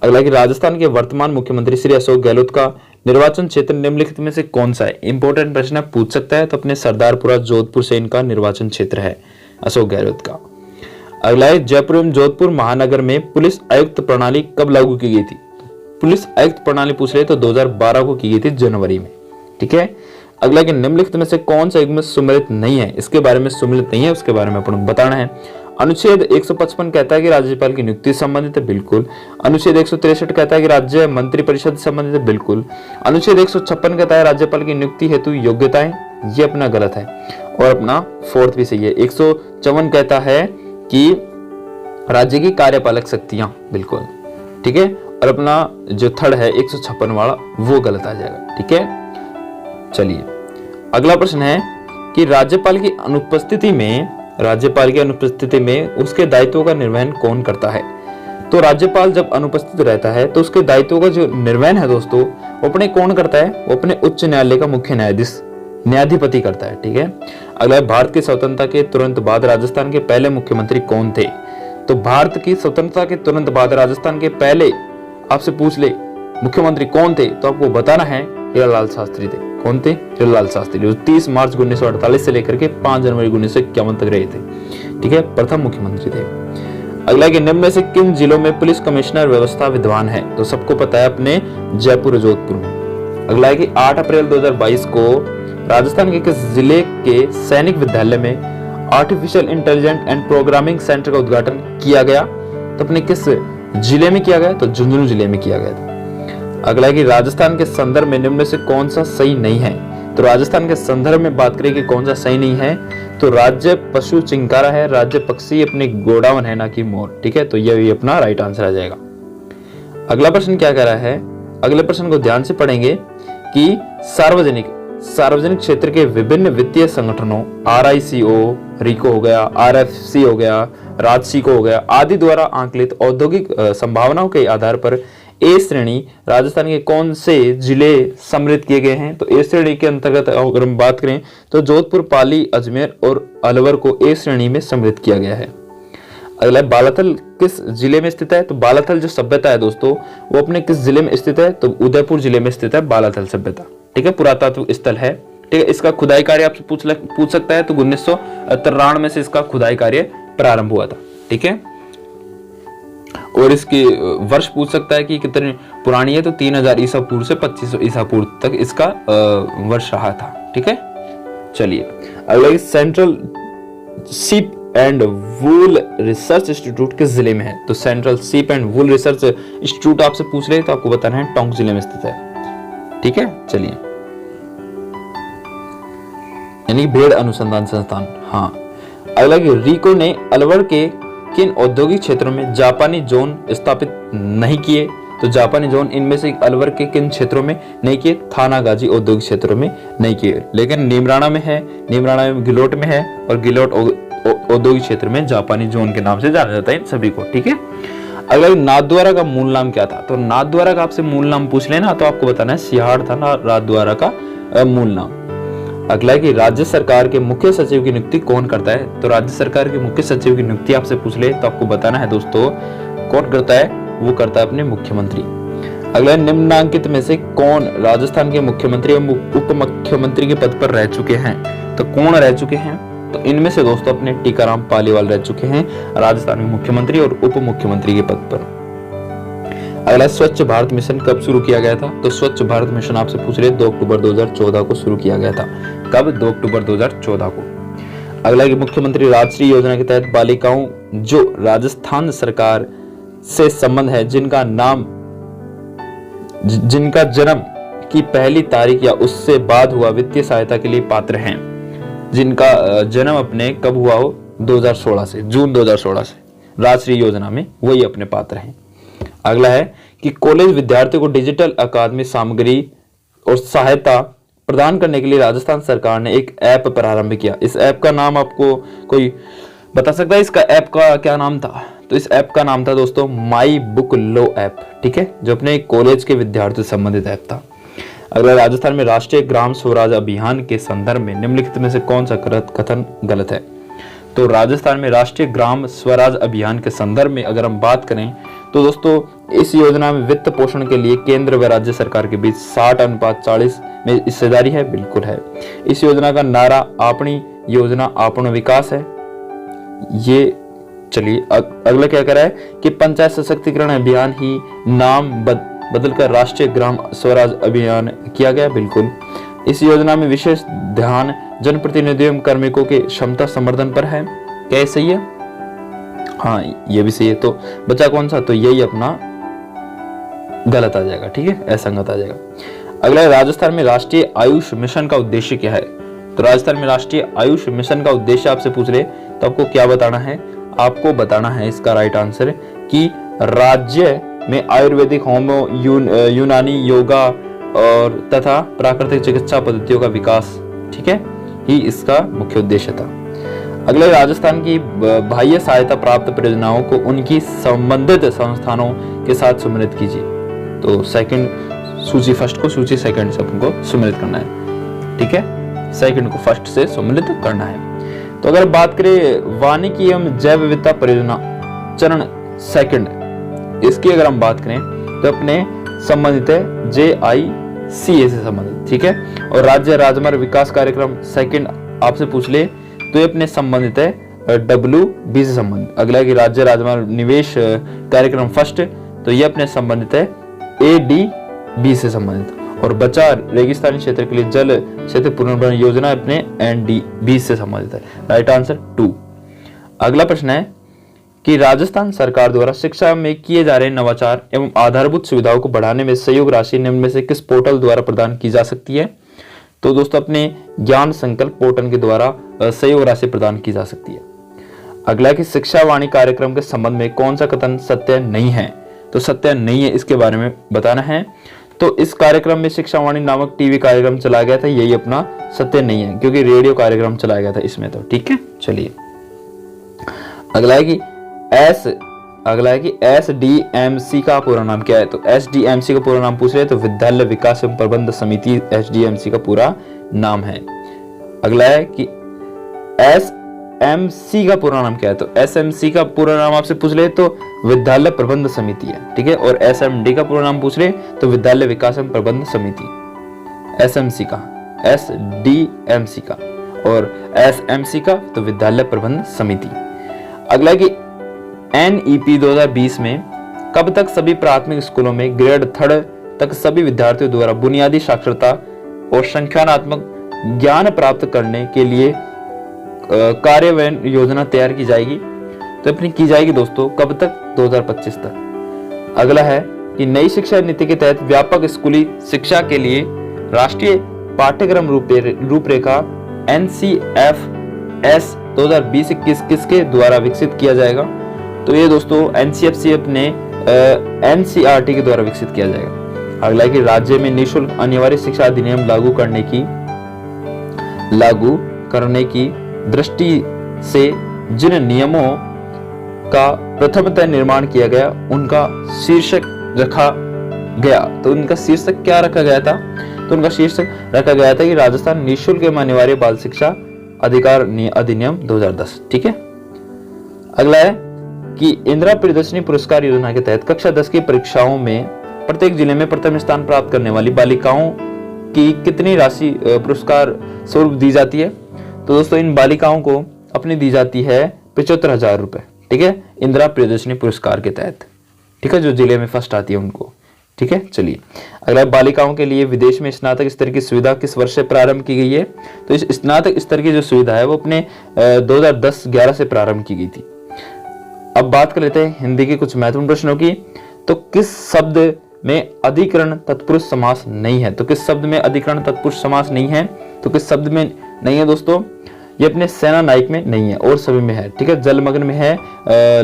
अगला कि राजस्थान के वर्तमान मुख्यमंत्री श्री अशोक गहलोत का निर्वाचन क्षेत्र निम्नलिखित में से कौन सा है? इंपॉर्टेंट प्रश्न है, पूछ सकता है। तो अपने सरदारपुरा जोधपुर से इनका निर्वाचन क्षेत्र है अशोक गहलोत का। अगला है जयपुर एवं जोधपुर महानगर में पुलिस आयुक्त प्रणाली कब लागू की गई थी? पुलिस आयुक्त प्रणाली पूछ रहे तो 2012 को की गई थी जनवरी में। ठीक है, अगला कि निम्नलिखित में से कौन सा युग्म सुमेलित नहीं है? इसके बारे में सुमेलित नहीं है, उसके बारे में अपन बताना है। अनुच्छेद 155 कहता है कि राज्यपाल की नियुक्ति संबंधित है, बिल्कुल। अनुच्छेद 163 कहता है कि राज्य मंत्री परिषद संबंधित है, बिल्कुल। अनुच्छेद 156 कहता है राज्यपाल की नियुक्ति हेतु योग्यताएं, ये अपना गलत है। और अपना फोर्थ भी सही है। 154 कहता है कि राज्य की कार्यपालक शक्तियां, बिल्कुल। ठीक है, और अपना जो थर्ड है 156 वाला वो गलत आ जाएगा। ठीक है, चलिए अगला प्रश्न है कि राज्यपाल की अनुपस्थिति में उसके दायित्वों का निर्वहन कौन करता है? तो राज्यपाल जब अनुपस्थित रहता है तो उसके दायित्वों का जो निर्वहन है दोस्तों वो अपने कौन करता है? वो अपने उच्च न्यायालय का मुख्य न्यायाधिपति करता है। ठीक है, अगला है भारत की स्वतंत्रता के तुरंत बाद राजस्थान के पहले मुख्यमंत्री कौन थे? तो भारत की स्वतंत्रता के तुरंत बाद राजस्थान के पहले आपसे पूछ ले मुख्यमंत्री कौन थे तो आपको बताना है हीरालाल शास्त्री थे। कौन थे? हीरालाल शास्त्री, जो 30 मार्च 1948 से लेकर के 5 जनवरी 1951 तक रहे थे। ठीक है, प्रथम मुख्यमंत्री थे। अगला कि निम्न में से किन जिलों में पुलिस कमिश्नर व्यवस्था विद्यमान है? तो सबको पता है अपने जयपुर और जोधपुर में। अगला है कि 8 अप्रैल 2022 को राजस्थान के किस जिले के सैनिक विद्यालय में artificial intelligence and programming centre का उद्घाटन किया गया? तो अपने किस जिले में किया गया? तो झुंझुनू जिले में किया गया था। अगला है कि राजस्थान के संदर्भ में निम्न में से कौन सा सही नहीं है? तो राजस्थान के संदर्भ में बात करें कि कौन सा सही नहीं है तो राज्य पशु चिंकारा है, राज्य पक्षी अपने गोडावन है, ना कि मोर। ठीक है, तो यह भी अपना राइट आंसर आ जाएगा। अगला प्रश्न क्या कह रहा है? अगले प्रश्न को ध्यान से पढ़ेंगे कि सार्वजनिक क्षेत्र के विभिन्न वित्तीय संगठनों RICO, रिको हो गया, RFC हो गया, राजसिको हो गया आदि द्वारा आंकलित औद्योगिक संभावनाओं के आधार पर ए श्रेणी राजस्थान के कौन से जिले सम्मिलित किए गए हैं? तो ए श्रेणी के अंतर्गत अगर हम बात करें तो जोधपुर, पाली, अजमेर और अलवर को ए श्रेणी में सम्मिलित किया गया है। अगला, बालाथल किस जिले में स्थित है? तो बालाथल जो सभ्यता है दोस्तों वो अपने किस जिले में स्थित है? तो उदयपुर जिले में स्थित है बालाथल सभ्यता। ठीक है, पुरातत्व स्थल है। ठीक है, इसका खुदाई कार्य आपसे पूछ सकता है, तो 1993 में से इसका खुदाई कार्य प्रारंभ हुआ था। ठीक है, और इसकी वर्ष पूछ सकता है कि कितनी पुरानी है, तो 3000 ईसा पूर्व से 2500 ईसा पूर्व तक इसका वर्ष रहा था। ठीक है, चलिए अगला, सेंट्रल सीप एंड वूल रिसर्च इंस्टीट्यूट किस जिले में है? तो सेंट्रल सीप एंड वूल रिसर्च इंस्टीट्यूट आपसे पूछ रहे तो आपको बताना है टोंक जिले में स्थित है। ठीक है, चलिए, यानी भेड़ अनुसंधान संस्थान। हाँ, अगला, रिको ने अलवर के किन औद्योगिक क्षेत्रों में जापानी जोन स्थापित नहीं किए? तो जापानी जोन इनमें से अलवर के किन क्षेत्रों में नहीं किए? थानागाजी औद्योगिक क्षेत्रों में नहीं किए, लेकिन नीमराणा में है, नीमराणा में गिलोट में है, और गिलोट औद्योगिक क्षेत्र में जापानी जोन के नाम से जाना जाता है इन सभी को। ठीक है, अगर नाथद्वारा का मूल नाम क्या था? तो नाथद्वारा का आपसे मूल नाम पूछ लेना तो आपको बताना है सिहाड़ था नाथद्वारा का मूल नाम। अगला है कि राज्य सरकार के मुख्य सचिव की नियुक्ति कौन करता है? तो राज्य सरकार के मुख्य सचिव की नियुक्ति आपसे पूछ ले तो आपको बताना है दोस्तों कौन करता है? वो करता है अपने मुख्यमंत्री। अगला, निम्नांकित में से कौन राजस्थान के मुख्यमंत्री एवं उप मुख्यमंत्री के पद पर रह चुके हैं? तो कौन रह चुके हैं? तो इनमें से दोस्तों अपने टीकाराम पालीवाल रह चुके हैं राजस्थान के मुख्यमंत्री और उप मुख्यमंत्री के पद पर। अगला, स्वच्छ भारत मिशन कब शुरू किया गया था? तो स्वच्छ भारत मिशन आपसे पूछ रहे 2 अक्टूबर 2014 को शुरू किया गया था। कब? 2 अक्टूबर 2014 को। अगला, कि मुख्यमंत्री राजश्री योजना के तहत बालिकाओं जो राजस्थान सरकार से संबंध है जिनका जन्म की पहली तारीख या उससे बाद हुआ वित्तीय सहायता के लिए पात्र हैं, जिनका जन्म अपने कब हुआ हो? 2016 से, जून 2016 से राजश्री योजना में, वही अपने पात्र हैं। अगला है कि कॉलेज विद्यार्थियों को डिजिटल अकादमी सामग्री और सहायता प्रदान करने के लिए राजस्थान सरकार ने एक ऐप प्रारंभ किया। इस ऐप का नाम आपको कोई बता सकता है? इसका ऐप का क्या नाम था? तो इस ऐप का नाम था दोस्तों माई बुक लो ऐप। ठीक है, जो अपने कॉलेज के विद्यार्थियों से संबंधित ऐप था। अगला, राजस्थान में राष्ट्रीय ग्राम स्वराज अभियान के संदर्भ में निम्नलिखित में से कौन सा कथन गलत है? तो राजस्थान में राष्ट्रीय ग्राम स्वराज अभियान के संदर्भ में अगर हम बात करें तो दोस्तों इस योजना में वित्त पोषण के लिए केंद्र व राज्य सरकार के बीच 60:40 में हिस्सेदारी है। बिल्कुल है। इस योजना का नारा अपनी योजना आपण विकास है। ये चलिए अगला क्या कह रहा है कि पंचायत सशक्तिकरण अभियान ही नाम बदलकर राष्ट्रीय ग्राम स्वराज अभियान किया गया। बिल्कुल। इस योजना में विशेष ध्यान जनप्रतिनिधियों एवं कार्मिकों के क्षमता संवर्धन पर है। क्या सही है? हाँ, ये भी सही है। तो बचा कौन सा? तो यही अपना गलत आ जाएगा। ठीक है, असंगत आ जाएगा। अगला, राजस्थान में राष्ट्रीय आयुष मिशन का उद्देश्य क्या है? तो राजस्थान में राष्ट्रीय आयुष मिशन का उद्देश्य आपसे पूछ रहे तो आपको क्या बताना है? आपको बताना है इसका राइट आंसर कि राज्य में आयुर्वेदिक, होम्यो, यूनानी, योगा और तथा प्राकृतिक चिकित्सा पद्धतियों का विकास, ठीक है, ही इसका मुख्य उद्देश्य था। अगले, राजस्थान की बाह्य सहायता प्राप्त परियोजनाओं को उनकी संबंधित संस्थानों के साथ सम्मिलित कीजिए। तो सेकंड सूची फर्स्ट को सूची सेकंड से आपको सम्मिलित करना है। ठीक है, सेकंड को फर्स्ट से सम्मिलित करना है। तो अगर बात करें वानिकी एवं जैव विविधता परियोजना चरण सेकंड, इसकी अगर हम बात करें तो अपने संबंधित है JICA से संबंधित। ठीक है, और राज्य राजमार्ग विकास कार्यक्रम सेकंड आपसे पूछ ले तो ये अपने संबंधित है WB से संबंधित। अगला कि राज्य राजमार्ग निवेश कार्यक्रम फर्स्ट, तो ये अपने संबंधित है ADB से संबंधित। और बचा रेगिस्तानी क्षेत्र के लिए जल क्षेत्र पुनर्भरण योजना अपने NDB से संबंधित है। Right answer 2। अगला प्रश्न है कि राजस्थान सरकार द्वारा शिक्षा में किए जा रहे नवाचार एवं आधारभूत सुविधाओं को बढ़ाने में सहयोग राशि निम्न में से किस पोर्टल द्वारा प्रदान की जा सकती है? तो दोस्तों अपने ज्ञान संकल्प पोर्टल के द्वारा सहयोग राशि प्रदान की जा सकती है। अगला कि शिक्षा वाणी कार्यक्रम के संबंध में कौन सा कथन सत्य नहीं है? तो सत्य नहीं है, इसके बारे में बताना है। तो इस कार्यक्रम में शिक्षा वाणी नामक टीवी कार्यक्रम चलाया गया था, यही अपना सत्य नहीं है, क्योंकि रेडियो कार्यक्रम चलाया गया था इसमें। तो ठीक है, चलिए अगला है कि अगला है कि SDMC का पूरा नाम क्या है? तो SDMC का पूरा नाम पूछ रहे हैं, तो विद्यालय विकास एवं प्रबंध समिति SDMC का पूरा नाम है। अगला है कि SMC का पूरा नाम क्या है? तो SMC का पूरा नाम आपसे पूछ रहे तो विद्यालय प्रबंध समिति है, ठीक है। और SMD का पूरा नाम पूछ रहे तो विद्यालय विकास एवं प्रबंध समिति। SMC का, SDMC का और SMC का तो विद्यालय प्रबंध समिति। अगला कि NEP 2020 में कब तक सभी प्राथमिक स्कूलों में ग्रेड 3 तक सभी विद्यार्थियों द्वारा बुनियादी साक्षरता और संख्यात्मक ज्ञान प्राप्त करने के लिए कार्यान्वयन योजना तैयार की जाएगी? तो अपनी की जाएगी दोस्तों कब तक? 2025 तक। अगला है कि नई शिक्षा नीति के तहत व्यापक स्कूली शिक्षा के लिए राष्ट्रीय पाठ्यक्रम रूपरेखा NCFS 2020-21 किसके द्वारा विकसित किया जाएगा? तो ये दोस्तों NCFC अपने NCERT के द्वारा विकसित किया जाएगा। अगला है कि राज्य में निःशुल्क अनिवार्य शिक्षा अधिनियम लागू करने की दृष्टि से जिन नियमों का प्रथमतः निर्माण किया गया उनका शीर्षक रखा गया। तो उनका शीर्षक क्या रखा गया था? तो उनका शीर्षक रखा गया था कि राजस्थान निःशुल्क एवं अनिवार्य बाल शिक्षा अधिकार अधिनियम 2010, ठीक है। अगला है कि इंदिरा प्रियदर्शनी पुरस्कार योजना के तहत कक्षा 10 की परीक्षाओं में प्रत्येक जिले में प्रथम स्थान प्राप्त करने वाली बालिकाओं की कितनी राशि पुरस्कार स्वरूप दी जाती है? तो दोस्तों इन बालिकाओं को अपनी दी जाती है 75,000 रुपए, ठीक है, इंदिरा प्रियदर्शनी पुरस्कार के तहत, ठीक है, जो जिले में फर्स्ट आती है उनको, ठीक है। चलिए अगला, बालिकाओं के लिए विदेश में स्नातक स्तर की सुविधा किस वर्ष से प्रारंभ की गई है? तो इस स्नातक स्तर की जो सुविधा है वो अपने 2010-11 से प्रारंभ की गई थी। अब बात कर लेते हैं हिंदी के कुछ महत्वपूर्ण प्रश्नों की। तो किस शब्द में अधिकरण तत्पुरुष समास नहीं है? तो किस शब्द में अधिकरण तत्पुरुष समास नहीं है? तो किस शब्द में नहीं है दोस्तों? ये अपने सेना नायक में नहीं है और सभी में है, ठीक है। जलमग्न में है,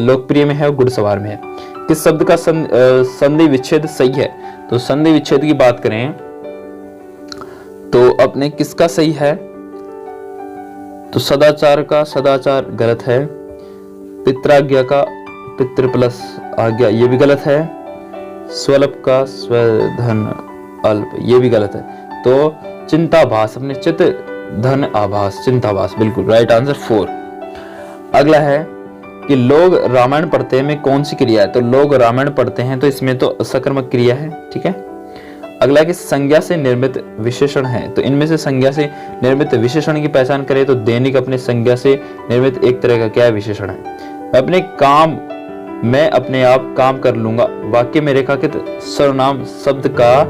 लोकप्रिय में है और घुड़सवार में है। किस शब्द का संधि विच्छेद सही है? तो संधि विच्छेद की बात करें तो अपने किसका सही है? तो सदाचार का सदाचार गलत है। पित्राज्ञा का पितृ प्लस आज्ञा ये भी गलत है। स्वल्प का स्वधन अल्प ये भी गलत है। तो चिंताभास, अपने चित धन आभास, चिंताभास, बिल्कुल राइट आंसर 4। अगला है कि लोग रामायण पढ़ते हैं में कौन सी क्रिया है? तो लोग रामायण पढ़ते हैं तो इसमें तो सकर्मक क्रिया है, ठीक है। अगला है कि संज्ञा से निर्मित विशेषण है। तो इनमें से संज्ञा से निर्मित विशेषण की पहचान करें तो दैनिक अपने संज्ञा से निर्मित एक तरह का क्या विशेषण है? अपने काम मैं अपने आप काम कर लूंगा वाक्य में रेखांकित सर्वनाम शब्द का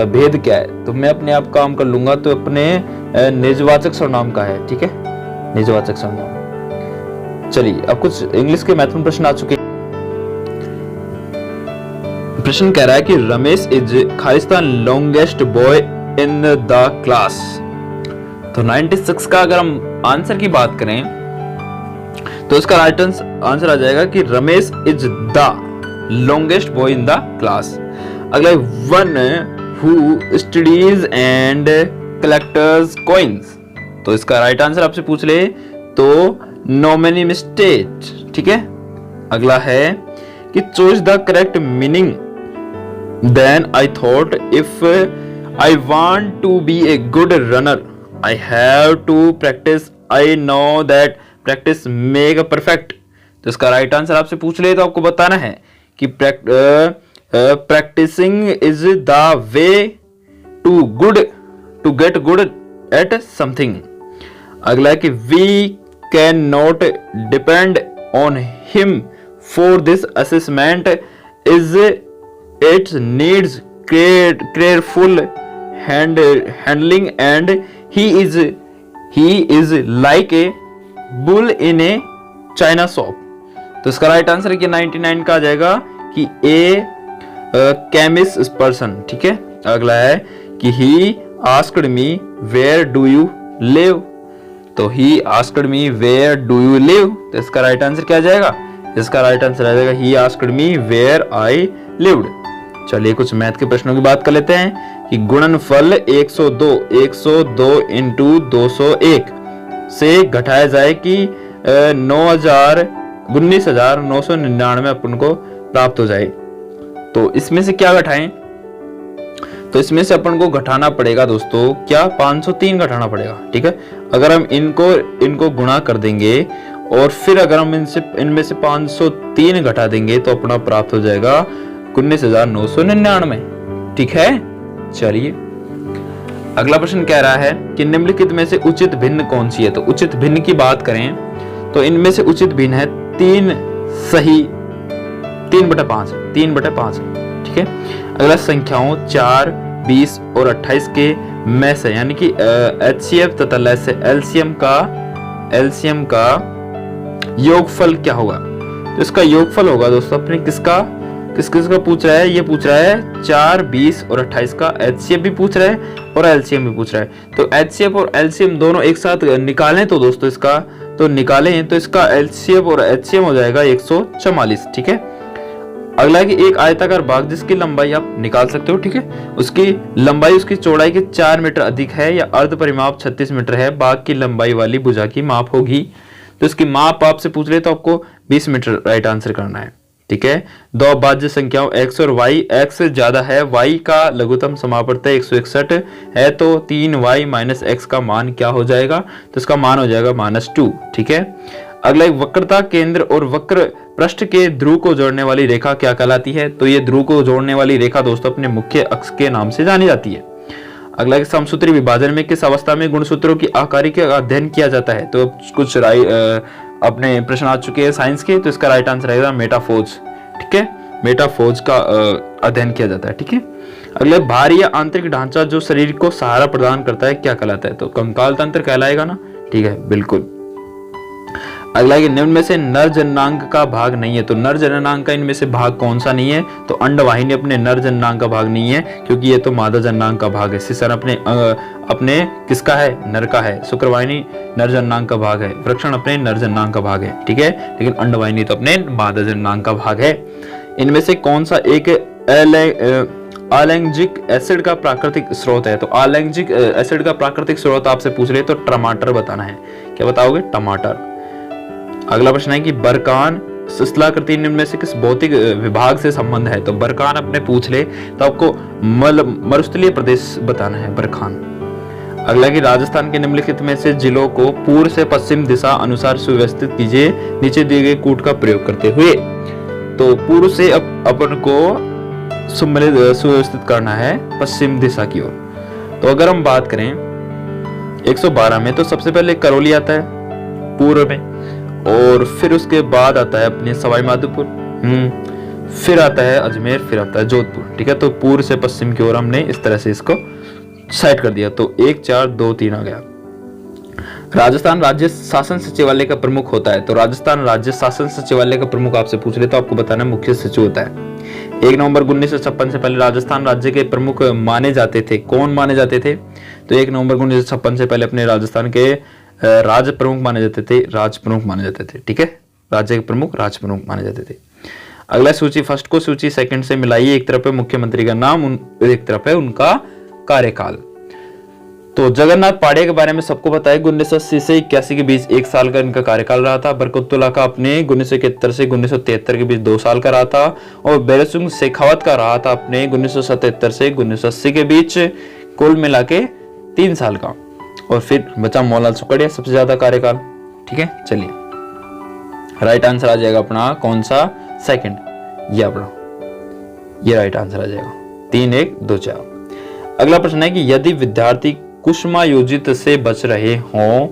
भेद क्या है? तो मैं अपने आप काम कर लूंगा तो अपने निजवाचक सर्वनाम का है, ठीक है, निजवाचक सर्वनाम। चलिए अब कुछ इंग्लिश के महत्वपूर्ण प्रश्न आ चुके हैं। प्रश्न कह रहा है कि Ramesh is Khalistan longest boy in the class. तो 96 का अगर हम आंसर की बात करें तो इसका राइट आंसर आ जाएगा कि Ramesh is the longest boy in the class. अगला, one who studies and collectors coins. तो इसका राइट आंसर आपसे पूछ ले तो नो मेनी मिस्टेक, ठीक है। अगला है कि choose the correct meaning then I thought if I want to be a good runner I have to practise, I know that practice make perfect. तो इसका राइट आंसर आपसे पूछ ले तो आपको बताना है कि practising is the way to get good at something. अगला है कि we can not depend on him for this assessment is it needs careful handling and he is like a bull in a china shop. तो इसका right answer है कि 99 का आ जाएगा कि ए केमिस्ट पर्सन, ठीक है। अगला है कि he asked me where do you live. तो he asked me where do you live. तो इसका राइट आंसर क्या आ जाएगा? इसका राइट आंसर आ जाएगा he asked me where I lived. चलिए कुछ मैथ के प्रश्नों की बात कर लेते हैं कि गुणनफल 102 इंटू 201 से घटाया जाए कि 9000 19,999 अपन को प्राप्त हो जाए। तो इसमें से क्या घटाएं, तो इसमें से अपन को घटाना पड़ेगा दोस्तों क्या, 503 घटाना पड़ेगा। ठीक है, अगर हम इनको गुणा कर देंगे और फिर अगर हम इनमें से 503 घटा देंगे तो अपना प्राप्त हो जाएगा 19,999। ठीक है, चलिए अगला प्रश्न कह रहा है कि निम्नलिखित में से उचित भिन्न कौन सी है। तो उचित भिन्न की बात करें तो इनमें से उचित भिन्न है 3/5। ठीक है, अगला संख्याओं 4, 20 और 28 के में से यानी कि HCF तथा LCM का योगफल क्या होगा। तो इसका योगफल होगा दोस्तों अपने किसका पूछ रहा है, ये पूछ रहा है 4, 20 और 28 का HCF भी पूछ रहा है और LCM भी पूछ रहा है। तो HCF और LCM दोनों एक साथ निकालें तो दोस्तों इसका LCF और HCM हो जाएगा 144। ठीक है, अगला है कि एक आयताकार भाग जिसकी लंबाई आप निकाल सकते हो। ठीक है, उसकी लंबाई उसकी चौड़ाई के 4 मीटर अधिक है या अर्ध परिमाप 36 मीटर है, भाग की लंबाई वाली भुजा की माप होगी। तो इसकी माप आपसे पूछ रहे तो आपको 20 मीटर राइट आंसर करना है। ठीक है, दो भाज्य संख्याओं x और y, x से ज्यादा है, y का लघुत्तम समापवर्त 161 है, तो 3y माइनस x का मान क्या हो जाएगा, तो इसका मान हो जाएगा -2। ठीक है, अगला एक वक्रता केंद्र और वक्र पृष्ठ के ध्रुव को जोड़ने वाली रेखा क्या कहलाती है। तो ये ध्रुव को जोड़ने वाली रेखा दोस्तों अपने मुख्य अक्ष के नाम से जानी जाती है। अगला एक समसूत्री विभाजन में किस अवस्था में गुणसूत्रों की आकारी का अध्ययन किया जाता है। तो कुछ अपने प्रश्न आ चुके हैं साइंस के, तो इसका राइट आंसर रहेगा मेटाफोर्स। ठीक है, मेटाफोर्स का अध्ययन किया जाता है। ठीक है, अगले भारी या आंतरिक ढांचा जो शरीर को सहारा प्रदान करता है क्या कहलाता है। तो कंकाल तंत्र कहलाएगा ना। ठीक है, बिल्कुल। अगला है निम्न में से नर जननांग का भाग नहीं है। तो नर जननांग का इनमें से भाग कौन सा नहीं है। तो अंडवाहिनी अपने नर जननांग का भाग नहीं है, क्योंकि ये तो मादा जननांग का भाग है। सिसर अपने किसका है, नर का है। शुक्रवाहिनी नर जननांग का भाग है। वृक्षण अपने नर जननांग का भाग है। ठीक है, लेकिन अंडवाहिनी तो अपने मादा जननांग का भाग है। इनमें से कौन सा एक अलैंगिक एसिड का प्राकृतिक स्रोत है। तो अलैंगिक एसिड का प्राकृतिक स्रोत आपसे पूछ रहे तो टमाटर बताना है। क्या बताओगे, टमाटर। अगला प्रश्न है कि बरकान शिलाकृति निम्न में से किस भौतिक विभाग से संबंध है। तो बरकान अपने पूछ ले तो आपको मरुस्थलीय प्रदेश बताना है, बरखान। अगला कि राजस्थान के निम्नलिखित में से जिलों को पूर्व से पश्चिम दिशा अनुसार सुव्यवस्थित कीजिए नीचे दिए गए कूट का प्रयोग करते हुए। तो पूर्व से अपन को सुव्यवस्थित करना है पश्चिम दिशा की ओर। तो अगर हम बात करें 112 में, तो सबसे पहले करौली आता है पूर्व में, और फिर उसके बाद आता है अपने सवाई माधोपुर, फिर आता है अजमेर, फिर आता है जोधपुर। ठीक है, तो पूर्व से पश्चिम की ओर हमने इस तरह से इसको सेट कर दिया। तो 1, 4, 2, 3 आ गया। राजस्थान राज्य शासन सचिवालय का प्रमुख होता है। तो राजस्थान राज्य शासन सचिवालय का प्रमुख आपसे पूछ रहे तो आपको बताना मुख्य सचिव होता है। 1 नवंबर 1956 से पहले राजस्थान राज्य के प्रमुख माने जाते थे। कौन माने जाते थे। तो 1 नवंबर 1956 से पहले अपने राजस्थान के राज्य प्रमुख माने जाते थे, राज्य प्रमुख माने जाते थे। ठीक है, राज्य के प्रमुख राज्य प्रमुख माने जाते थे। अगला सूची फर्स्ट को सूची सेकंड से मिलाइए। एक तरफ है मुख्यमंत्री का नाम, एक तरफ है उनका कार्यकाल। तो जगन्नाथ पाड़े के बारे में सबको पता है। 1980 से 81 के बीच 1 साल का इनका कार्यकाल रहा था। बरकतुल्ला का अपने 1971 से 1973 के बीच 2 साल का रहा था, और बैरसिंह शेखावत का रहा था अपने 1977 से 1980 के बीच, कुल मिला के 3 साल का। और फिर बचा मौलाल सुकड़िया, सबसे ज्यादा कार्यकाल। ठीक है, चलिए राइट आंसर आ जाएगा अपना कौन सा, सेकंड, ये अपना ये राइट आंसर आ जाएगा। 3, 1, 2, 4। अगला प्रश्न है कि यदि विद्यार्थी कुसुमायोजित से बच रहे हों,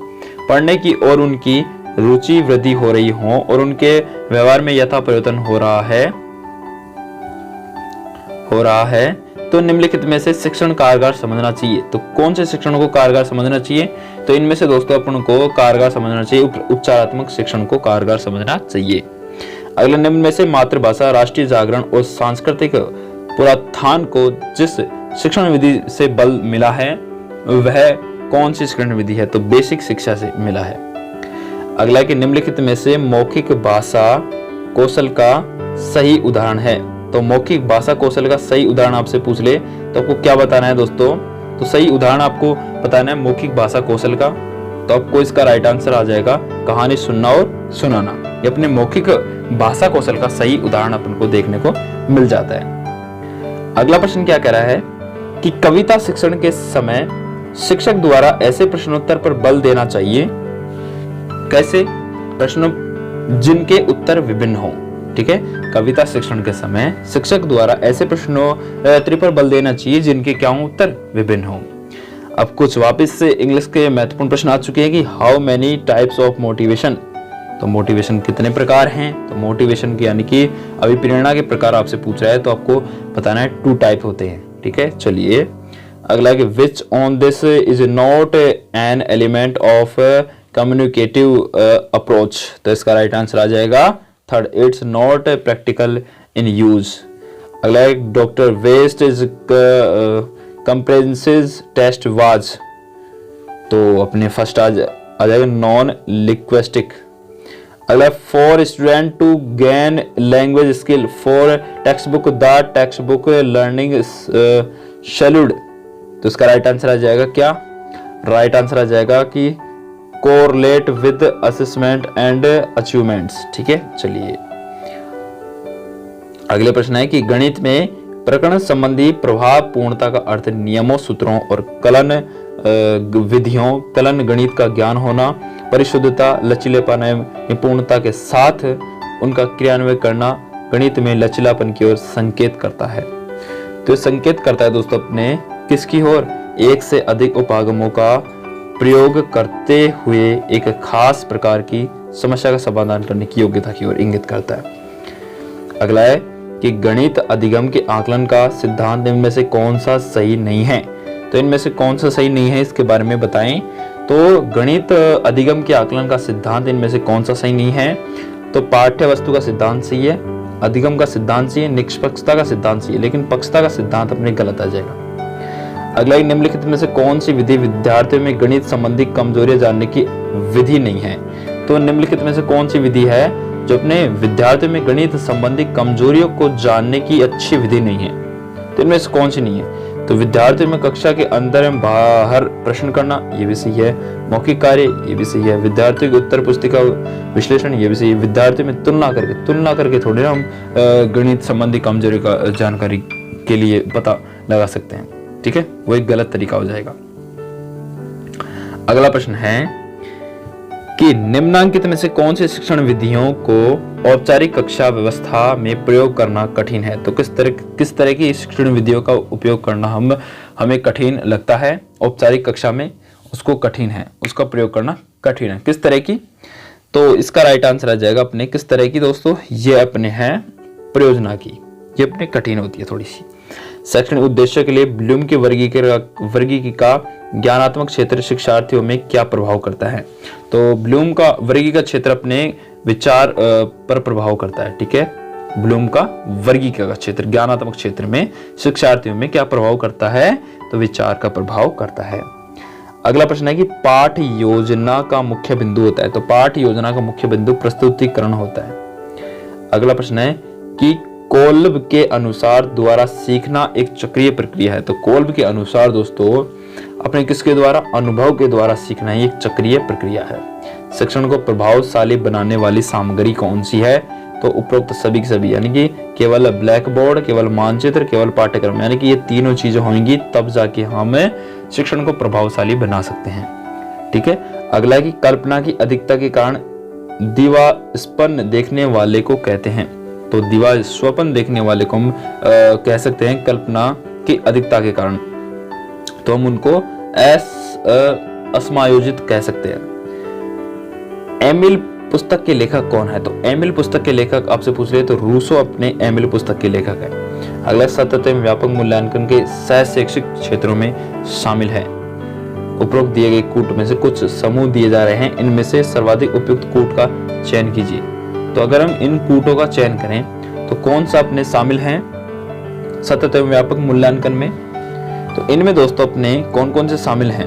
पढ़ने की और उनकी रुचि वृद्धि हो रही हो और उनके व्यवहार में यथा परिवर्तन हो रहा है तो निम्नलिखित में से शिक्षण कारगर समझना चाहिए। तो कौन से शिक्षण को कारगर समझना चाहिए। तो इनमें से दोस्तों अपन को कारगर समझना चाहिए, उपचारात्मक शिक्षण को कारगर समझना चाहिए। अगले निम्न में से मातृभाषा, राष्ट्रीय जागरण और सांस्कृतिक पुनरुत्थान को जिस शिक्षण विधि से बल मिला है वह कौन सी शिक्षण विधि है। तो बेसिक शिक्षा से मिला है। अगला कि निम्नलिखित में से मौखिक भाषा कौशल का सही उदाहरण है। तो मौखिक भाषा कौशल का सही उदाहरण आपसे पूछ ले तो आपको क्या बताना है दोस्तों। तो सही उदाहरण आपको बताना है मौखिक भाषा कौशल का। तो तो आपको इसका राइट आंसर आ जाएगा कहानी सुनना और सुनाना। ये अपने मौखिक भाषा कौशल का सही उदाहरण अपन को देखने को मिल जाता है। अगला प्रश्न क्या कह रहा है कि कविता शिक्षण के समय शिक्षक द्वारा ऐसे प्रश्नोत्तर पर बल देना चाहिए, कैसे प्रश्नों जिनके उत्तर विभिन्न हो। ठीक है, कविता शिक्षण के समय शिक्षक द्वारा ऐसे प्रश्नोत्तर पर बल देना चाहिए जिनके क्या हो, उत्तर विभिन्न हो। अब कुछ वापस से इंग्लिश के महत्वपूर्ण प्रश्न आ चुके हैं कि how many types of motivation, तो मोटिवेशन कितने प्रकार हैं। तो मोटिवेशन की यानी कि अभिप्रेरणा के प्रकार आपसे पूछ रहा है, तो आपको बताना है 2 टाइप होते हैं। ठीक है, चलिए अगला कि which on this is not an element of communicative approach, तो इसका राइट आंसर आ जाएगा third, it's not practical in use. अगला doctor west is comprehensive test was, तो अपने फर्स्ट आ जाएगा नॉन लिक्विस्टिक। अगला for student to gain language skill for text book the text book learning scheduled, तो इसका राइट आंसर आ जाएगा क्या, राइट आंसर आ जाएगा कि correlate with assessment and achievements. ठीक है, चलिए अगले प्रश्न है कि गणित में प्रकरण संबंधी प्रभाव पूर्णता का अर्थ नियमों, सूत्रों और कलन विधियों, कलन गणित का ज्ञान होना, परिशुद्धता, लचीलेपन एवं पूर्णता के साथ उनका क्रियान्वयन करना गणित में लचीलापन की ओर संकेत करता है। तो संकेत करता है दोस्तों अपने किसकी ओर, एक से अधिक उपागमों का प्रयोग करते हुए एक खास प्रकार की समस्या का समाधान करने की योग्यता की ओर इंगित करता है। अगला है कि गणित अधिगम के आकलन का सिद्धांत इनमें से कौन सा सही नहीं है, तो इनमें से कौन सा सही नहीं है इसके बारे में बताएं। तो गणित अधिगम के आकलन का सिद्धांत इनमें से कौन सा सही नहीं है, तो पाठ्य वस्तु का सिद्धांत सही है, अधिगम का सिद्धांत सही है, निष्पक्षता का सिद्धांत सही है, लेकिन पक्षता का सिद्धांत अपने गलत आ जाएगा। अगला निम्नलिखित में से कौन सी विधि विद्यार्थियों में गणित संबंधी कमजोरियां जानने की विधि नहीं है, तो निम्नलिखित में से कौन सी विधि है जो अपने विद्यार्थियों में गणित संबंधी कमजोरियों को जानने की अच्छी विधि नहीं है, तो इनमें से कौन सी नहीं है। तो विद्यार्थियों में कक्षा के अंदर एवं बाहर प्रश्न करना, ये भी सही है, मौखिक कार्य, ये भी सही है, विद्यार्थियों की उत्तर पुस्तिका विश्लेषण, ये भी सही है, विद्यार्थियों में तुलना करके थोड़े हम गणित संबंधी कमजोरी का जानकारी के लिए पता लगा सकते हैं। ठीक है, वो एक गलत तरीका हो जाएगा। अगला प्रश्न है कि निम्नांकित में से कौन सी शिक्षण विधियों को औपचारिक कक्षा व्यवस्था में प्रयोग करना कठिन है, तो किस तरह की शिक्षण विधियों का उपयोग करना हमें कठिन लगता है औपचारिक कक्षा में, उसको कठिन है, उसका प्रयोग करना कठिन है, किस तरह की, तो इसका राइट आंसर आ जाएगा अपने किस तरह की दोस्तों, ये अपने है प्रयोजना की, ये अपने कठिन होती है थोड़ी सी। शैक्षणिक उद्देश्य के लिए ब्लूम के वर्गीकरण का ज्ञानात्मक क्षेत्र शिक्षार्थियों में क्या प्रभाव करता है, तो ब्लूम का वर्गीकरण क्षेत्र अपने विचार पर प्रभाव करता है। ठीक है, ब्लूम का वर्गीकरण क्षेत्र ज्ञानात्मक क्षेत्र में शिक्षार्थियों में क्या प्रभाव करता है, तो विचार का प्रभाव करता है। अगला प्रश्न है कि पाठ योजना का मुख्य बिंदु होता है, तो पाठ योजना का मुख्य बिंदु प्रस्तुतिकरण होता है। अगला प्रश्न है कि कोल्ब के अनुसार द्वारा सीखना एक चक्रीय प्रक्रिया है, तो कोल्ब के अनुसार दोस्तों अपने किसके द्वारा, अनुभव के द्वारा सीखना एक चक्रीय प्रक्रिया है। शिक्षण को प्रभावशाली बनाने वाली सामग्री कौन सी है, तो उपरोक्त सभी की सभी, यानी कि केवल ब्लैक बोर्ड, केवल मानचित्र, केवल पाठ्यक्रम, यानी कि ये तीनों चीजें होंगी तब जाके हम शिक्षण को प्रभावशाली बना सकते हैं। ठीक है, अगला है कि कल्पना की अधिकता के कारण दीवास्पन देखने वाले को कहते हैं, तो दीवास्वपन देखने वाले को हम कह सकते हैं कल्पना की अधिकता के कारण, तो हम उनको असमायोजित कह सकते हैं। एमिल पुस्तक के लेखक कौन है, तो एमिल पुस्तक के लेखक आपसे पूछ रहे तो रूसो अपने एमिल पुस्तक के लेखक है। अगला सतत एवं व्यापक मूल्यांकन के सह शैक्षिक क्षेत्रों में शामिल है। उपरोक्त दिए गए कूट में से कुछ समूह दिए जा रहे हैं, इनमें से सर्वाधिक उपयुक्त कूट का चयन कीजिए। तो अगर हम इन कूटों का चयन करें तो कौन सा अपने शामिल हैं सतत एवं व्यापक मूल्यांकन में, तो इनमें दोस्तों अपने कौन कौन से शामिल हैं,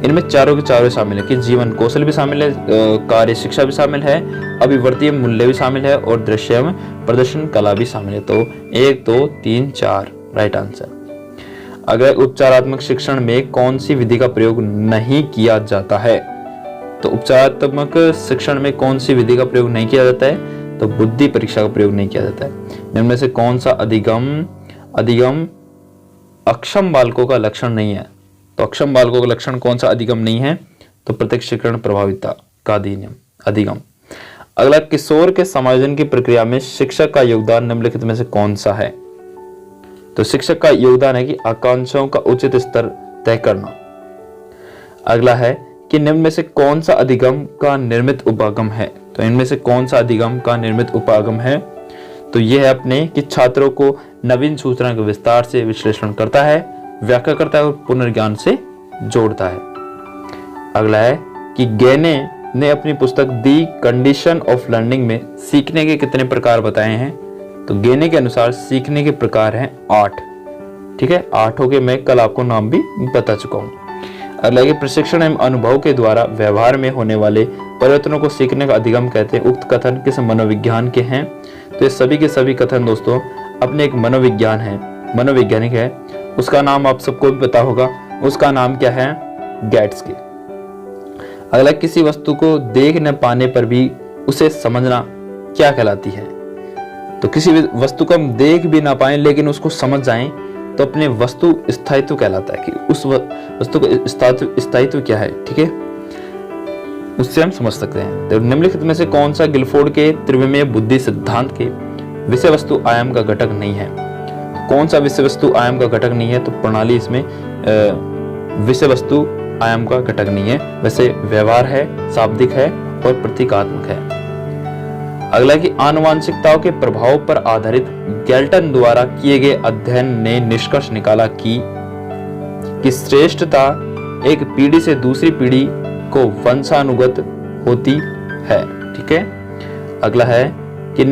इनमें चारों के चारों शामिल है कि जीवन कौशल भी शामिल है, कार्य शिक्षा भी शामिल है, अभिवर्तीय मूल्य भी शामिल है और दृश्य एवं प्रदर्शन कला भी शामिल है। तो 1 2 3 4 राइट आंसर। अगर उपचारात्मक शिक्षण में कौन सी विधि का प्रयोग नहीं किया जाता है, तो उपचारात्मक शिक्षण में कौन सी विधि का प्रयोग नहीं किया जाता है? तो बुद्धि परीक्षा का प्रयोग नहीं किया जाता है। निम्न में से कौन सा अधिगम अक्षम बालकों का लक्षण नहीं है? तो अक्षम बालकों का लक्षण कौन सा अधिगम नहीं है? तो प्रत्यक्षीकरण प्रभाविता का अधिगम। अगला, किशोर के समायोजन की प्रक्रिया में शिक्षक का योगदान निम्नलिखित में से कौन सा है? तो शिक्षक का योगदान है कि आकांक्षाओं का उचित स्तर तय करना। अगला है कि निम्न में से कौन सा अधिगम का निर्मित उपागम है? तो इनमें से कौन सा अधिगम का निर्मित उपागम है? तो यह है अपने कि छात्रों को नवीन सूचना के विस्तार से विश्लेषण करता है, व्याख्या करता है और पुनर्ज्ञान से जोड़ता है। अगला है कि गेने ने अपनी पुस्तक दी कंडीशन ऑफ लर्निंग में सीखने के कितने प्रकार बताए हैं? तो गेने के अनुसार सीखने के प्रकार हैं 8। ठीक है, 8 हो गए। मैं कल आपको नाम भी बता चुका हूँ। अगला है प्रशिक्षण एवं अनुभव के द्वारा व्यवहार में होने वाले परिवर्तनों को सीखने का अधिगम कहते हैं। उक्त कथन किस मनोविज्ञान के हैं? तो ये सभी के सभी कथन दोस्तों अपने एक मनोविज्ञान है, मनोवैज्ञानिक है। उसका नाम आप सबको भी पता होगा, उसका नाम क्या है? गैट्सकी। अगला, किसी वस्तु को देख न पाने पर भी उसे समझना क्या कहलाती है? तो किसी वस्तु को हम देख भी ना पाए लेकिन उसको समझ जाएं तो अपने वस्तु स्थायित्व कहलाता है कि उस वस्तु का स्थायित्व क्या है। ठीक है, उससे हम समझ सकते हैं। तो निम्नलिखित में से कौन सा गिलफोर्ड के त्रिविमीय बुद्धि सिद्धांत के विषय वस्तु आयाम का घटक नहीं है? कौन सा विषय वस्तु आयाम का घटक नहीं है? तो प्रणाली इसमें विषय वस्तु आयाम का घटक नहीं है। वैसे व्यवहार है, शाब्दिक है और प्रतीकात्मक है। अगला कि आनुवांशिकताओं के प्रभाव पर आधारित गैल्टन द्वारा किए गए अध्ययन ने निष्कर्ष निकाला कि श्रेष्ठता एक पीढ़ी से दूसरी पीढ़ी को वंशानुगत होती है। ठीक है। अगला है कि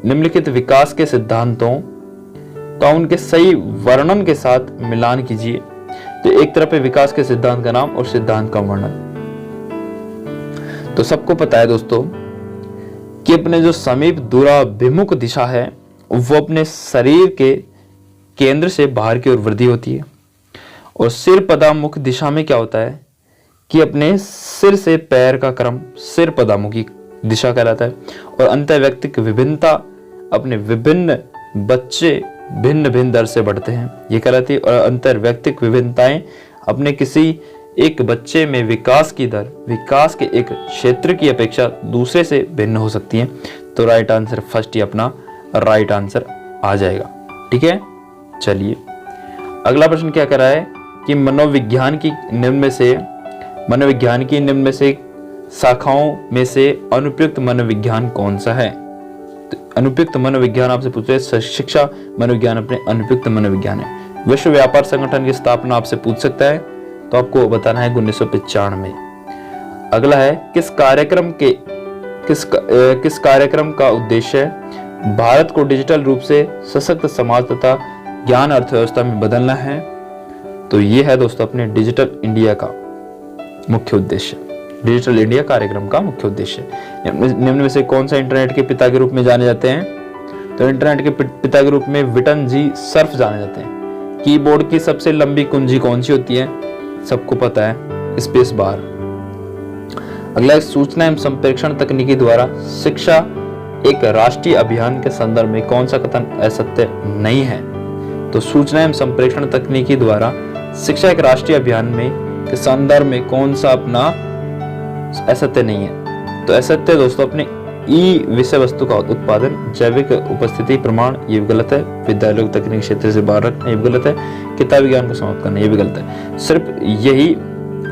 निम्नलिखित विकास के सिद्धांतों का उनके सही वर्णन के साथ मिलान कीजिए। तो एक तरफ है विकास के सिद्धांत का नाम और सिद्धांत का वर्णन। तो सबको पता है दोस्तों कि अपने जो समीप दूराभिमुख दिशा है वो अपने शरीर के केंद्र से बाहर की ओर वृद्धि होती है, और सिर पदामुख दिशा में क्या होता है कि अपने सिर से पैर का क्रम सिर पदामुखी दिशा कहलाता है। और अंतर्वैयक्तिक विभिन्नता अपने विभिन्न बच्चे भिन्न भिन्न दर से बढ़ते हैं, ये कहलाती है। और अंतर्वैयक्तिक विभिन्नताएं अपने किसी एक बच्चे में विकास की दर विकास के एक क्षेत्र की अपेक्षा दूसरे से भिन्न हो सकती है। तो राइट आंसर फर्स्ट ही अपना राइट आंसर आ जाएगा। ठीक है, चलिए अगला प्रश्न क्या कर रहा है कि मनोविज्ञान की निम्न में से शाखाओं में से अनुपयुक्त मनोविज्ञान कौन सा है? तो अनुपयुक्त मनोविज्ञान आपसे पूछे, शिक्षा मनोविज्ञान अपने अनुपयुक्त मनोविज्ञान है। विश्व व्यापार संगठन की स्थापना आपसे पूछ सकता है, तो आपको बताना है 1995। अगला है किस कार्यक्रम का उद्देश्य भारत को डिजिटल रूप से सशक्त समाज तथा ज्ञान अर्थव्यवस्था में बदलना है? तो ये है दोस्तों अपने डिजिटल इंडिया का मुख्य उद्देश्य, डिजिटल इंडिया कार्यक्रम का मुख्य उद्देश्य। निम्न में से कौन सा इंटरनेट के पिता के रूप में जाने जाते हैं? तो इंटरनेट के पिता के रूप में विटन जी सर्फ जाने जाते हैं। कीबोर्ड की सबसे लंबी कुंजी कौन सी होती है? सबको पता है, स्पेस बार। अगला, सूचना एवं संप्रेषण तकनीकी द्वारा शिक्षा एक राष्ट्रीय अभियान के संदर्भ में कौन सा कथन असत्य नहीं है? तो सूचना एवं संप्रेषण तकनीकी द्वारा शिक्षा एक राष्ट्रीय अभियान में के संदर्भ में कौन सा अपना असत्य नहीं है? तो असत्य दोस्तों अपने ई विषय वस्तु का उत्पादन, जैविक उपस्थिति प्रमाण, ये भी गलत है। विद्यालय तकनीक क्षेत्र से बाहर रखना, ये भी गलत है। किताबी ज्ञान को समाप्त करना, ये भी गलत है। सिर्फ यही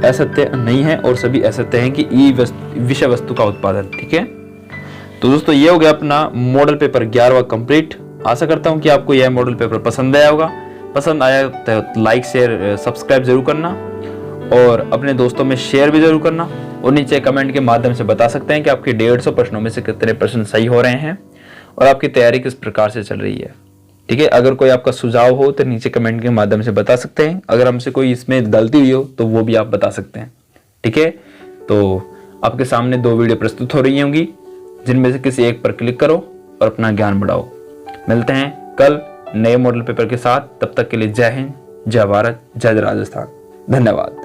असत्य नहीं है और सभी असत्य हैं कि ई विषय वस्तु का उत्पादन। ठीक है, तो दोस्तों ये हो गया अपना मॉडल पेपर 11वां कंप्लीट। आशा करता हूं कि आपको यह मॉडल पेपर पसंद आया होगा। पसंद आया तो लाइक शेयर सब्सक्राइब जरूर करना और अपने दोस्तों में शेयर भी जरूर करना, और नीचे कमेंट के माध्यम से बता सकते हैं कि आपके 150 प्रश्नों में से कितने प्रश्न सही हो रहे हैं और आपकी तैयारी किस प्रकार से चल रही है। ठीक है, अगर कोई आपका सुझाव हो तो नीचे कमेंट के माध्यम से बता सकते हैं। अगर हमसे कोई इसमें गलती हुई हो तो वो भी आप बता सकते हैं। ठीक है, तो आपके सामने 2 वीडियो प्रस्तुत हो रही होंगी, जिनमें से किसी एक पर क्लिक करो और अपना ज्ञान बढ़ाओ। मिलते हैं कल नए मॉडल पेपर के साथ। तब तक के लिए जय हिंद, जय भारत, जय राजस्थान। धन्यवाद।